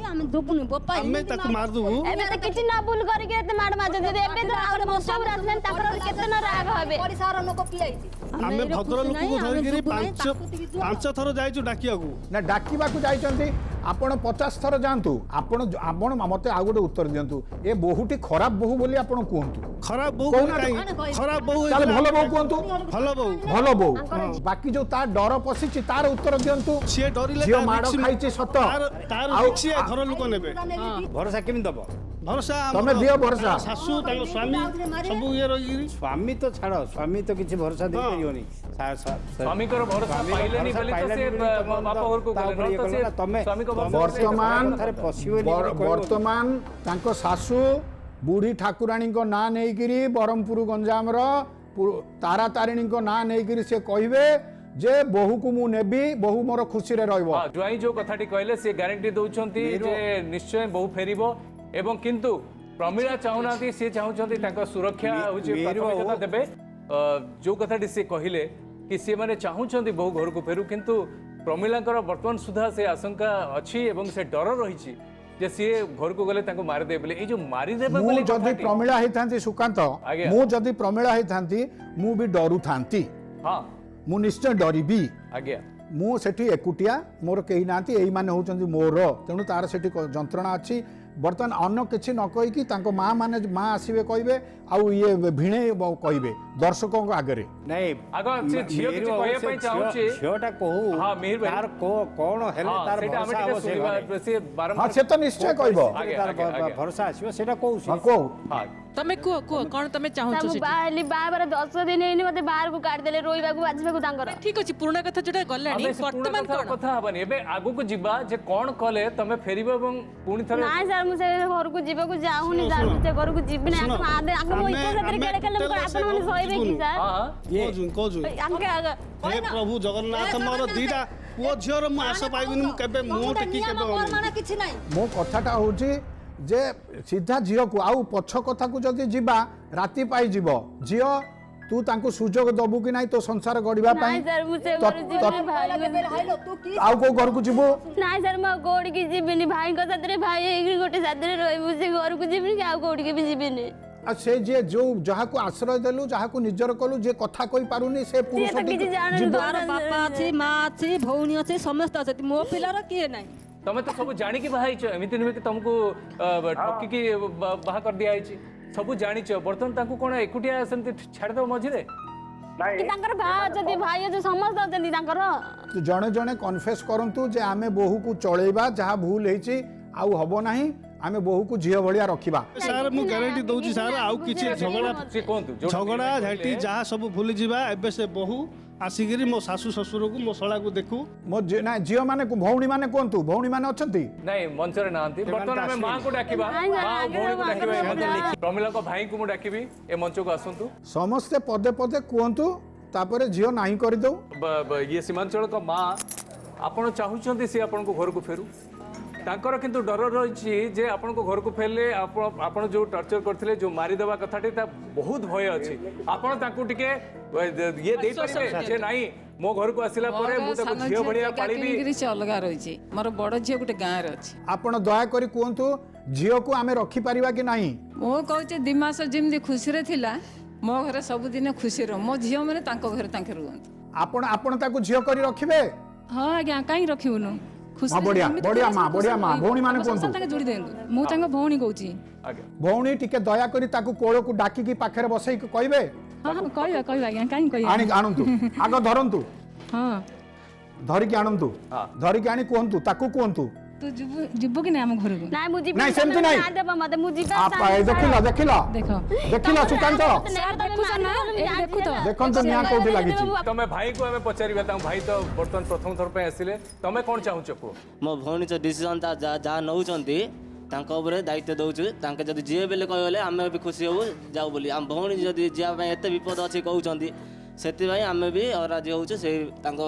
ଆମେ ତାକୁ ମାରିଦେବୁ ଏବେ ତ କିଛି ନ ଭୁଲ କରିକି ଏତେ ମାଡ଼ ମାରୁଛନ୍ତି ଏବେ ତ ଆଉ ବଂଶରେ ଆସିଲେଣି ତାଙ୍କର କେତେ ନ ରାଗ ହେବେ ଆମେ ଭଦ୍ର ଲୋକକୁ ଧରିକିରି 5 ଥର ଯାଇଛୁ ଡାକିବାକୁ ନା ଡାକିବାକୁ ଯାଇଛନ୍ତି ଆପଣ 50 ଥର ଯାଆନ୍ତୁ ଆପଣ ଆପଣ ମତେ ଆଉ ଗୋଟେ ଉତ୍ତର ଦିଅନ୍ତୁ ଏ ବୋହୁଟି ଖରାପ ବୋହୁ ବୋଲି ଆପଣ କୁହନ୍ତୁ ଖରାପ ବୋହୁ କହୁନାହାନ୍ତି। କାହିଁ? ଖରାପ ବୋହୁ ତାହେଲେ ଭଲ ବୋହୁ କୁହନ୍ତୁ ଭଲ ବୋହୁ ଭଲ ବୋହୁ ବାକି ଯୋଉ ତା ଡର ପଶିଛି ତାର ଉତ୍ତର ଦିଅନ୍ତୁ ସିଏ ଡରିଲେ ଝିଅ ତାର ମାଡ଼ ରିକ୍ସ- ଖାଇଛି ସତ ତାର ଆଉ ରିକ୍ସ ଘର ଲୋକ ନେବେ ଭରସା କେମିତି ଦବ ଭରସା ତମେ ଦିଅ ଭରସା। ଶାଶୁ ତାଙ୍କ ସ୍ୱାମୀ ସବୁ ଇଏ ରହିକିରି ସ୍ୱାମୀ ତ ଛାଡ଼ ସ୍ୱାମୀ ତ କିଛି ଭରସା ଦେଇପାରିବନି ସ୍ୱାମୀଙ୍କର ଭରସା ପାଇଲେନି ବୋଲି ତ ସେ ବାପ ଘରକୁ ଗଲେ ନହେଲେ ତ ସେ ସ୍ୱାମୀଙ୍କ ଭରସା ବର୍ତ୍ତମାନ ତାଙ୍କ ଶାଶୁ ବୁଢ଼ୀ ଠାକୁରାଣୀଙ୍କ ନାଁ ନେଇକିରି ବ୍ରହ୍ମପୁର ଗଞ୍ଜାମର ତାରା ତାରିଣୀଙ୍କ ନାଁ ନେଇକିରି ସେ କହିବେ ଯେ ବୋହୂକୁ ମୁଁ ନେବି ବୋହୂ ମୋର ଖୁସିରେ ରହିବ ଜ୍ୱାଇଁ ଯୋଉ କଥାଟି କହିଲେ ସେ ଗ୍ୟାରେଣ୍ଟି ଦଉଛନ୍ତି ଯେ ନିଶ୍ଚୟ ବୋହୂ ଫେରିବ ଏବଂ କିନ୍ତୁ ପ୍ରମିଳା ଚାହୁଁନାହାନ୍ତି ସେ ଚାହୁଁଛନ୍ତି ତାଙ୍କ ସୁରକ୍ଷା ହେଉଛି ପ୍ରାଥମିକତା ଦେବେ ଯୋଉ କଥାଟି ସେ କହିଲେ କି ସେମାନେ ଚାହୁଁଛନ୍ତି ବୋହୂ ଘରକୁ ଫେରୁ କିନ୍ତୁ ପ୍ରମିଳାଙ୍କର ବର୍ତ୍ତମାନ ସୁଦ୍ଧା ସେ ଆଶଙ୍କା ଅଛି ଏବଂ ସେ ଡର ରହିଛି ଯେ ସିଏ ଘରକୁ ଗଲେ ତାଙ୍କୁ ମାରିଦେବେ ବୋଲି ଏଇ ଯୋଉ ମାରିଦେବେ ମୁଁ ବୋଲି ଯଦି ପ୍ରମିଳା ହେଇଥାନ୍ତି ସୁକାନ୍ତ ଆଜ୍ଞା। ମୁଁ ଯଦି ପ୍ରମିଳା ହେଇଥାନ୍ତି ମୁଁ ବି ଡରୁଥାନ୍ତି ହଁ ମୁଁ ନିଶ୍ଚୟ ଡରିବି ଆଜ୍ଞା ମୁଁ ସେଠି ଏକୁଟିଆ ମୋର କେହି ନାହାନ୍ତି ଏଇମାନେ ହେଉଛନ୍ତି ମୋର ତେଣୁ ତାର ସେଠି ଯନ୍ତ୍ରଣା ଅଛି ବର୍ତ୍ତମାନ ଅନ୍ୟ କିଛି ନ କହିକି ତାଙ୍କ ମା ମାନେ ମା ଆସିବେ କହିବେ ଆଉ ଇଏ ଭିଣେଇ କହିବେ ଦର୍ଶକଙ୍କ ଆଗରେ ନାଇଁ ଆଗ ସେ ଝିଅ କିଛି କହିବା ପାଇଁ ଚାହୁଁଛି ଝିଅଟା କହୁ ହଁ ମିହିର ଭାଇ ତାର କଣ ହେଲେ ହଁ, ତାର ସେଇଟା ଆମେ ଭରସା ଟିକେ ହବ ସେ ଶୁଣିବା ଘରେ। ସେ ହଁ ବାରମ୍ବାର ସେ ତ ନିଶ୍ଚୟ କହିବ ଆଜ୍ଞା, ତାର ଆଜ୍ଞା, ଆଜ୍ଞା। ଭରସା ଆସିବ ସେଇଟା କହୁଛି ହଁ କହୁ ହଁ ତମେ କୁହ କୁହ କ'ଣ ତମେ ଚାହୁଁଛ ମୁଁ ସେଠି? ବାହା ହେଲି ବାହାଘର 10 ଦିନ ହେଇନି ମତେ ବାହାରକୁ କାଢିଦେଲେ ରୋଇବାକୁ ବାଜିବାକୁ ତାଙ୍କର ଠିକ ଅଛି ପୁରୁଣା କଥା ଯୋଉଟା ଗଲାଣି ଆମେ ସେ ପୁରୁଣା ବର୍ତ୍ତମାନ କଥା କ'ଣ କଥା ହବାନି ଏବେ ଆଗକୁ ଯିବା ଯେ କ'ଣ କଲେ ତମେ ଫେରିବ ଏବଂ ପୁଣି ଥରେ ନାଇଁ ସାର୍ ମୁଁ ସେ ଘରକୁ ଯିବାକୁ ଚାହୁଁନି ସାର୍ ମୁଁ ସେ ଘରକୁ ଯିବିନି ଶୁଣ, ଆଗ ମୋ ଇଚ୍ଛା ସେଥିରେ କେଡ଼େ କେଲେ ମୁଁ ଆପଣ ମାନେ ସହିବେ କି ସାର୍ ହଁ କହୁଛୁ ଆଗେ ଆଗ ହେ ପ୍ରଭୁ ଜଗନ୍ନାଥ ମୋର ଦିଟା ପୁଅ ଝିଅର ମୁଁ ଆଶ ପାଇବିନି ମୁଁ କେବେ ମୁହଁ ଟେକି କେବେ ଅନେଇନି। କିଛି ନାହିଁ ମୋ କଥାଟା ହେଉଛି ଯେ ସିଧା ଝିଅକୁ ଆଉ ପଛ କଥାକୁ ଯଦି ଯିବା ରାତି ପାଇଯିବ ଝିଅ ତୁ ତାଙ୍କୁ ସୁଯୋଗ ଦବୁ କି ନାହିଁ ତୋ ସଂସାର ଗଢିବା ପାଇଁ ନାଇଁ ସାର୍ ମୁଁ ସେ ଘରକୁ ଯିବିନି ଭାଇ ଆଉ କୋଉ ଘରକୁ ଯିବୁ ନାଇଁ ସାର୍ ମୁଁ ଆଉ କୋଉଠିକି ଯିବିନି ଭାଇଙ୍କ ସାଥିରେ ଭାଇ ହେଇକି ଗୋଟେ ସାଥିରେ ରହିବୁ ସେ ଘରକୁ ଯିବିନି କି ଆଉ କୋଉଠିକି ବି ଯିବିନି ଆଉ ସେ ଯିଏ ଯୋଉ ଯାହାକୁ ଆଶ୍ରୟ ଦେଲୁ ଯାହାକୁ ନିଜର କଲୁ ଯିଏ କଥା କହିପାରୁନି ସେ ପୁରୁଷ ସିଏ ତ କିଛି ଜାଣେନି ତାର ବାପା ଅଛି ମା ଅଛି ଭଉଣୀ ଅଛି ସମସ୍ତେ ଅଛନ୍ତି ମୋ ପିଲାର କିଏ ନାହିଁ ତମେ ତ ସବୁ ଜାଣିକି ବାହା ହେଇଛ ଏମିତି ନୁହେଁ କି ତମକୁ ଠକିକି ବାହା କରିଦିଆ ହେଇଛି ସବୁ ଜାଣିଛ ବର୍ତ୍ତମାନ ତାଙ୍କୁ କ'ଣ ଏକୁଟିଆ ସେମିତି ଛାଡ଼ିଦବ ମଝିରେ କି ତାଙ୍କର ଭାଇ ଅଛନ୍ତି ଭାଇ ଅଛି ସମସ୍ତେ ଅଛନ୍ତି ତାଙ୍କର ଜଣେ ଜଣେ କନଫେସ୍ କରନ୍ତୁ ଯେ ଆମେ ବୋହୂକୁ ଚଳେଇବା ଯାହା ଭୁଲ ହେଇଛି ଆଉ ହବ ନାହିଁ ଆମେ ବୋହୂକୁ ଝିଅ ଭଳିଆ ରଖିବା ସାର୍ ମୁଁ ଗ୍ୟାରେଣ୍ଟି ଦଉଛି ସାର୍ ଆଉ କିଛି ଝଗଡ଼ା ସେ କୁହନ୍ତୁ ଯୋଉଟା ଝଗଡ଼ା କହିଲେ। ଝାଟି ଯାହା ସବୁ ଭୁଲିଯିବା ଏବେ ସେ ବୋହୁ ଆସିକିରି ମୋ ଶାଶୁ ଶ୍ୱଶୁରକୁ ମୋ ଶଳାକୁ ଦେଖୁ ମୋ ନାଇଁ ଝିଅ ମାନେ ଭଉଣୀ ମାନେ କୁହନ୍ତୁ ଭଉଣୀ ମାନେ ଅଛନ୍ତି ନାଇଁ ମଞ୍ଚରେ ନାହାନ୍ତି ବର୍ତ୍ତମାନ ଆମେ ମାଆଙ୍କୁ ଡାକିବା ନାଇଁ, ମା ଆଉ ଆଗରେ ଭଉଣୀକୁ ଡାକିବା ଏ ଆଗରେ ମଞ୍ଚରେ ପ୍ରମିଳାଙ୍କ ଭାଇଙ୍କୁ ମୁଁ ଡାକିବି ଏ ମଞ୍ଚକୁ ଆସନ୍ତୁ ସମସ୍ତେ ପଦେ ପଦେ କୁହନ୍ତୁ ତାପରେ ଝିଅ ନାହିଁ କରିଦଉ ଇଏ ସୀମାଞ୍ଚଳଙ୍କ ମା ଆପଣ ଚାହୁଁଛନ୍ତି ସେ ଆପଣଙ୍କୁ ଘରକୁ ଫେରୁ ତାଙ୍କର କିନ୍ତୁ ଡର ରହିଛି ଯେ ଆପଣଙ୍କୁ ଘରକୁ ଫେରିଲେ ଆପଣ ଯୋଉ ଟର୍ଚର କରିଥିଲେ ଯୋଉ ମାରିଦେବା କଥାଟି ତା ବହୁତ ଭୟ ଅଛି ଆପଣ ତାଙ୍କୁ ଟିକେ ଇଏ ଦେଇପାରିବେ ଯେ ନାଇଁ ମୋ ଘରକୁ ଆସିଲା ପରେ ମୁଁ ତାକୁ ଝିଅ ଭଳିଆ ପାଳିବି ସେ ଅଲଗା ରହିଛି ମୋର ବଡ଼ ଝିଅ ଗୋଟେ ଗାଁରେ ଅଛି ଆପଣ ଦୟାକରି କୁହନ୍ତୁ ଝିଅକୁ ଆମେ ରଖିପାରିବା କି ନାହିଁ ମୁଁ କହୁଛି 2 ମାସ ଯେମିତି ଖୁସିରେ ଥିଲା ମୋ ଘରେ ସବୁଦିନ ଖୁସି ରହ ମୋ ଝିଅ ମାନେ ତାଙ୍କ ଘରେ ତାଙ୍କେ ରୁହନ୍ତୁ ଆପଣ ଆପଣ ତାକୁ ଝିଅ କରି ରଖିବେ ହଁ ଆଜ୍ଞା କାହିଁକି ରଖିବୁନୁ ହଁ, ବଢିଆ, ବଢିଆ ମା, ବଢିଆ ମା। ଭଉଣୀ ମାନେ କୁହନ୍ତୁ। ତାଙ୍କେ ଯୋଡ଼ି ଦିଅନ୍ତୁ ମୁଁ ତାଙ୍କ ଭଉଣୀ କହୁଛି ଆଜ୍ଞା ଭଉଣୀ ଟିକେ ଦୟାକରି ତାକୁ କୋଳକୁ ଡାକିକି ପାଖରେ ବସେଇକି କହିବେ ହଁ ହଁ କହିବା କହିବା ଆଜ୍ଞା କାହିଁକି କହିବା ଆଣନ୍ତୁ ଆଗ ଧରନ୍ତୁ ହଁ ଧରିକି ଆଣନ୍ତୁ ଧରିକି ଆଣି କୁହନ୍ତୁ ତାକୁ କୁହନ୍ତୁ ତୁ ଯିବୁ କି ନାହିଁ ଆମ ଘରକୁ ନାଇଁ ମୁଁ ଯିବି ନାଇଁ, ସେମିତି ନାଇଁ। ମତେ ମୁଁ ଯିବି ଦେଖିଲ ଦେଖିଲ ଦେଖ ଦେଖିଲ ସୁକାନ୍ତ ଦେଖୁଛ ନା ଏଇଠି ଦେଖୁ ତ ଦେଖନ୍ତୁ ନିଆଁ କୋଉଠି ଲାଗିଛି ତମେ ଭାଇକୁ ଆମେ ପଚାରିବା ତାଙ୍କ ଭାଇ ତ ବର୍ତ୍ତମାନ ପ୍ରଥମ ଥର ପାଇଁ ଆସିଲେ ତମେ କ'ଣ ଚାହୁଁଛ କୁହ ମୋ ଭଉଣୀ ଯୋଉ ଡିସିସନ୍ ଯାହା ନେଉଛନ୍ତି ତାଙ୍କ ଉପରେ ଦାୟିତ୍ୱ ଦେଉଛୁ ତାଙ୍କେ ଯଦି ଯିଏ ବେଲେ କହିଲେ ଆମେ ବି ଖୁସି ହେବୁ ଯାଉ ବୋଲି ଆମ ଭଉଣୀ ଯଦି ଯିବା ପାଇଁ ଏତେ ବିପଦ ଅଛି କହୁଛନ୍ତି ସେଥିପାଇଁ ଆମେ ବି ରାଜି ହେଉଛୁ ସେଇ ତାଙ୍କ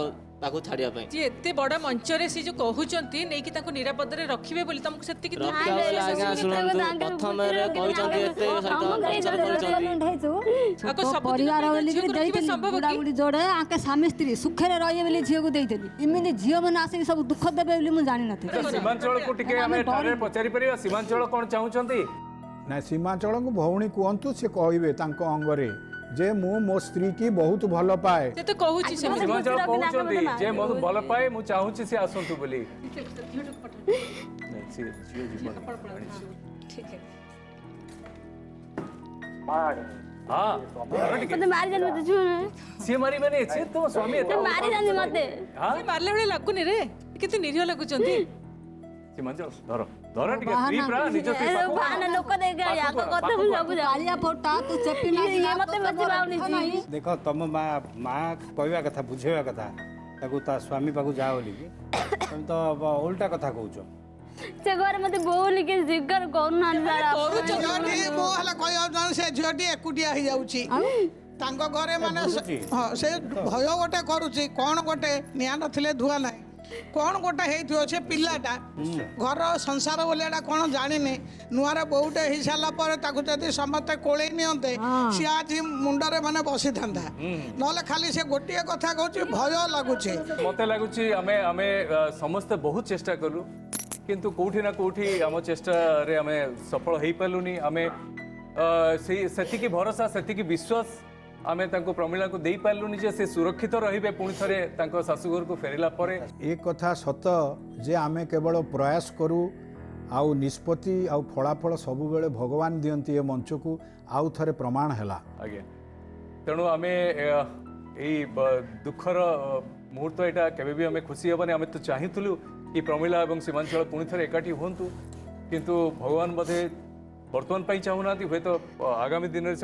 ତାକୁ ଛାଡ଼ିବା ପାଇଁ ଯେ ଏତେ ବଡ଼ ମଞ୍ଚରେ ସେ ଯୋଉ କହୁଛନ୍ତି ନେଇକି ତାଙ୍କୁ ନିରାପଦରେ ରଖିବେ ବୋଲି ତମକୁ ସେତିକି ରଖିବା ବେଳେ ଆଜ୍ଞା ଶୁଣନ୍ତୁ ପ୍ରଥମରେ କହିଛନ୍ତି ଏତେ ସହିତ ଟର୍ଚର କରୁଛନ୍ତି ପରିବାର ବୋଲିକିରି ଦେଇଥିଲି ସମ୍ଭବ ବୁଢ଼ା ବୁଢ଼ୀ ଯୋଡ଼େ ଆଙ୍କେ ସ୍ୱାମୀ ସ୍ତ୍ରୀ ସୁଖରେ ରହିବେ ବୋଲି ଝିଅକୁ ଦେଇଥିଲି ଏମିତି ଝିଅ ମାନେ ଆସିକି ସବୁ ଦୁଃଖ ଦେବେ ବୋଲି ମୁଁ ଜାଣିନଥିଲି ସୀମାଞ୍ଚଳକୁ ଟିକେ ଆମେ ଠାରେ ପଚାରି ପାରିବା ସୀମାଞ୍ଚଳ କ'ଣ ଚାହୁଁଛନ୍ତି ନା ସୀମାଞ୍ଚଳଙ୍କୁ ଭଉଣୀ କୁହନ୍ତୁ ସେ କହିବେ ତାଙ୍କ ଅଙ୍ଗରେ जे मु मो स्त्री की बहुत भल पाए ସେ ତ କହୁଛି ସେମିତି ସୀମାଞ୍ଚଳ କହୁଛନ୍ତି ଯେ ମୋତେ ଭଲ ପାଏ ମୁଁ ଚାହୁଁଛି ସେ ଆସନ୍ତୁ ବୋଲି ନାଇଁ, ସେ ଝିଅ ଯିବନି। ହଁ ଧର ଟିକେ। ମତେ ମାରିଯାନ୍ତି ମତେ ଛୁଁ ସିଏ ମାରିବେନି ସେ ତମ ସ୍ୱାମୀ ଏତେ ମାରିଯାନ୍ତି ମତେ ହଁ ସେ ମାରିଲା ଭଳିଆ ଲାଗୁନି ରେ କେତେ ନିରୀହ ଲାଗୁଛନ୍ତି ସୀମାଞ୍ଚଳ ଧର ଧର ଟିକେ ସ୍ତ୍ରୀ ପୁରା ନିଜ ସ୍ତ୍ରୀ ପାଖକୁ ବାହାନା ଲୋକ ଦେଖ ଆଗ କଥା ମୁଁ ସବୁ କାଳିଆ ଫୋଟା ତୁ ଚେପି ଇଏ ମତେ ବେଶୀ ପାଉନି ଦେଖ ତମ ମା କହିବା କଥା ବୁଝେଇବା କଥା ତାକୁ ତା ସ୍ୱାମୀ ପାଖକୁ ଯାଅ ବୋଲିକି ତମେ ତ ଓଲଟା କଥା କହୁଛ। ସେ ଘରେ ମତେ ବୋଉଲି କି ଜିଗର କରୁନାହାନ୍ତି ଝିଅଟି ମୁଁ ହେଲେ କହିବାକୁ ଚାହୁଁ ସେ ଝିଅଟି ଏକୁଟିଆ ହେଇଯାଉଛି ତାଙ୍କ ଘରେ ମାନେ ହଁ ସେ ଭୟ ଗୋଟେ କରୁଛି କ'ଣ ଗୋଟେ ନିଆଁ ନଥିଲେ ଧୂଆ ନାହିଁ କ'ଣ ଗୋଟେ ହେଇଥିବ ସେ ପିଲାଟା ଘର ସଂସାର ବୋଲି ଏଇଟା କ'ଣ ଜାଣିନି ନୂଆରେ ବୋଉଟେ ହେଇସାରିଲା ପରେ ତାକୁ ଯଦି ସମସ୍ତେ କୋଳେଇ ନିଅନ୍ତେ ସିଏ ଆଜି ମୁଣ୍ଡରେ ମାନେ ବସିଥାନ୍ତା ନହେଲେ ଖାଲି ସେ ଗୋଟିଏ କଥା କହୁଛି ଭୟ ଲାଗୁଛି। ମତେ ଲାଗୁଛି ଆମେ ଆମେ ସମସ୍ତେ ବହୁତ ଚେଷ୍ଟା କଲୁ କିନ୍ତୁ କୋଉଠି ନା କୋଉଠି ଆମ ଚେଷ୍ଟାରେ ଆମେ ସଫଳ ହେଇପାରିଲୁନି। ଆମେ ସେତିକି ଭରସା ସେତିକି ବିଶ୍ୱାସ ଆମେ ତାଙ୍କୁ ପ୍ରମିଳାକୁ ଦେଇପାରିଲୁନି ଯେ ସେ ସୁରକ୍ଷିତ ରହିବେ ପୁଣି ଥରେ ତାଙ୍କ ଶାଶୁଘରକୁ ଫେରିଲା ପରେ। ଏ କଥା ସତ ଯେ ଆମେ କେବଳ ପ୍ରୟାସ କରୁ ଆଉ ନିଷ୍ପତ୍ତି ଆଉ ଫଳାଫଳ ସବୁବେଳେ ଭଗବାନ ଦିଅନ୍ତି ଏ ମଞ୍ଚକୁ ଆଉ ଥରେ ପ୍ରମାଣ ହେଲା। ଆଜ୍ଞା ତେଣୁ ଆମେ ଏଇ ଦୁଃଖର ମୁହୂର୍ତ୍ତ ଏଇଟା କେବେ ବି ଆମେ ଖୁସି ହେବାନି। ଆମେ ତ ଚାହିଁଥିଲୁ कि प्रमिला और सीमांचल पुणी थे एकाठी हूँ किंतु भगवान बोधे बर्तमान पर चाहूना हुए तो आगामी दिन में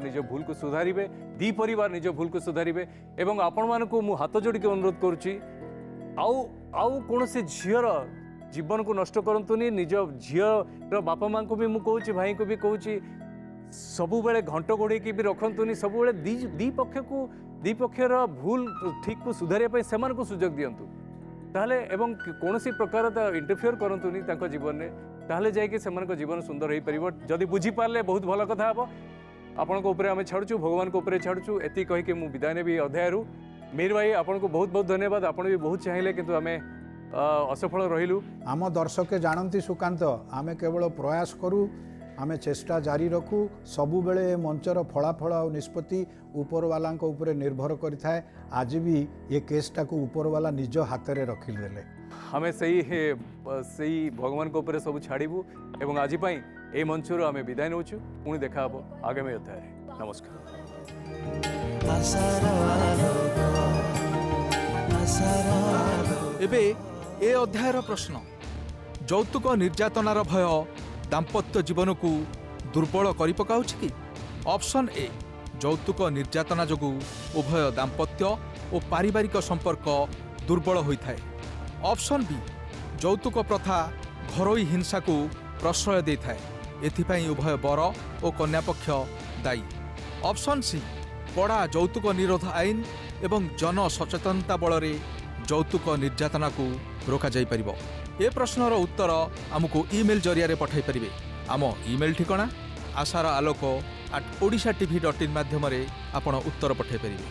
निज भूल को सुधारे दी परिवार निज भूल को सुधारे एवं आपण मान को मु हाथ जोड़ी अनुरोध करुच्ची कौन से झीर जीवन को नष्ट करतुनि निज झीर बापा माँ को भी मुझे कहूँ भाई को भी कहूँ सबु बेले घंट घोड़े भी रखतुनि सब दी पक्षर भूल ठीक को सुधारे से सुजोग दिंतु ताहले एवं कौन सी प्रकार इंटरफियर करतुनि जीवन में ताहले जाइए से जीवन सुंदर हो पार जदि बुझीपारे बहुत भल कथा हे आपण को आम छाड़ू भगवान को ऊपर छाड़ू एति कहीकि मुझे विदाय नेबी अध्याय मीर भाई आपन को बहुत बहुत धन्यवाद। आपण भी बहुत चाहिए किंतु आम असफल रहिलु। आम दर्शके जानती सुकांत आमे केवल प्रयास करूँ आमे चेष्टा जारी रखू सबु बेले मंचर फलाफल और निष्पत्ति उपरवाला उपरे निर्भर करिथाए। आज भी ये केसटा को उपरवाला निज हाथ में रखिदेले आम सही भगवान को ऊपर सब छाड़ू एवं आज ये मंचर आम विदाय नौ पुणी देखा आगामी अध्याय। नमस्कार। एबे ए अध्यायर प्रश्न यौतुक निर्यातनार भय दाम्पत्य जीवन को दुर्बल करि पकाउछि कि? ऑप्शन ए यौतुक निर्यातना जोगु उभय दाम्पत्य और पारिवारिक संपर्क दुर्बल होइथाए। ऑप्शन बी यौतुक प्रथा घरोई हिंसा को प्रश्रय देथाए एथिपाई उभय बर और कन्या पक्ष दायी। ऑप्शन सी कड़ा यौतुक निरोध आईन एवं जन सचेतनता बल यौतुक निर्यातना को रोका जाई परिबो। ए प्रश्नर उत्तर आमको ईमेल जरिया पठाई परिबे। आम ईमेल ठिकाना आशार आलोक@odishatv.in माध्यम आपण उत्तर पठाई परिबे।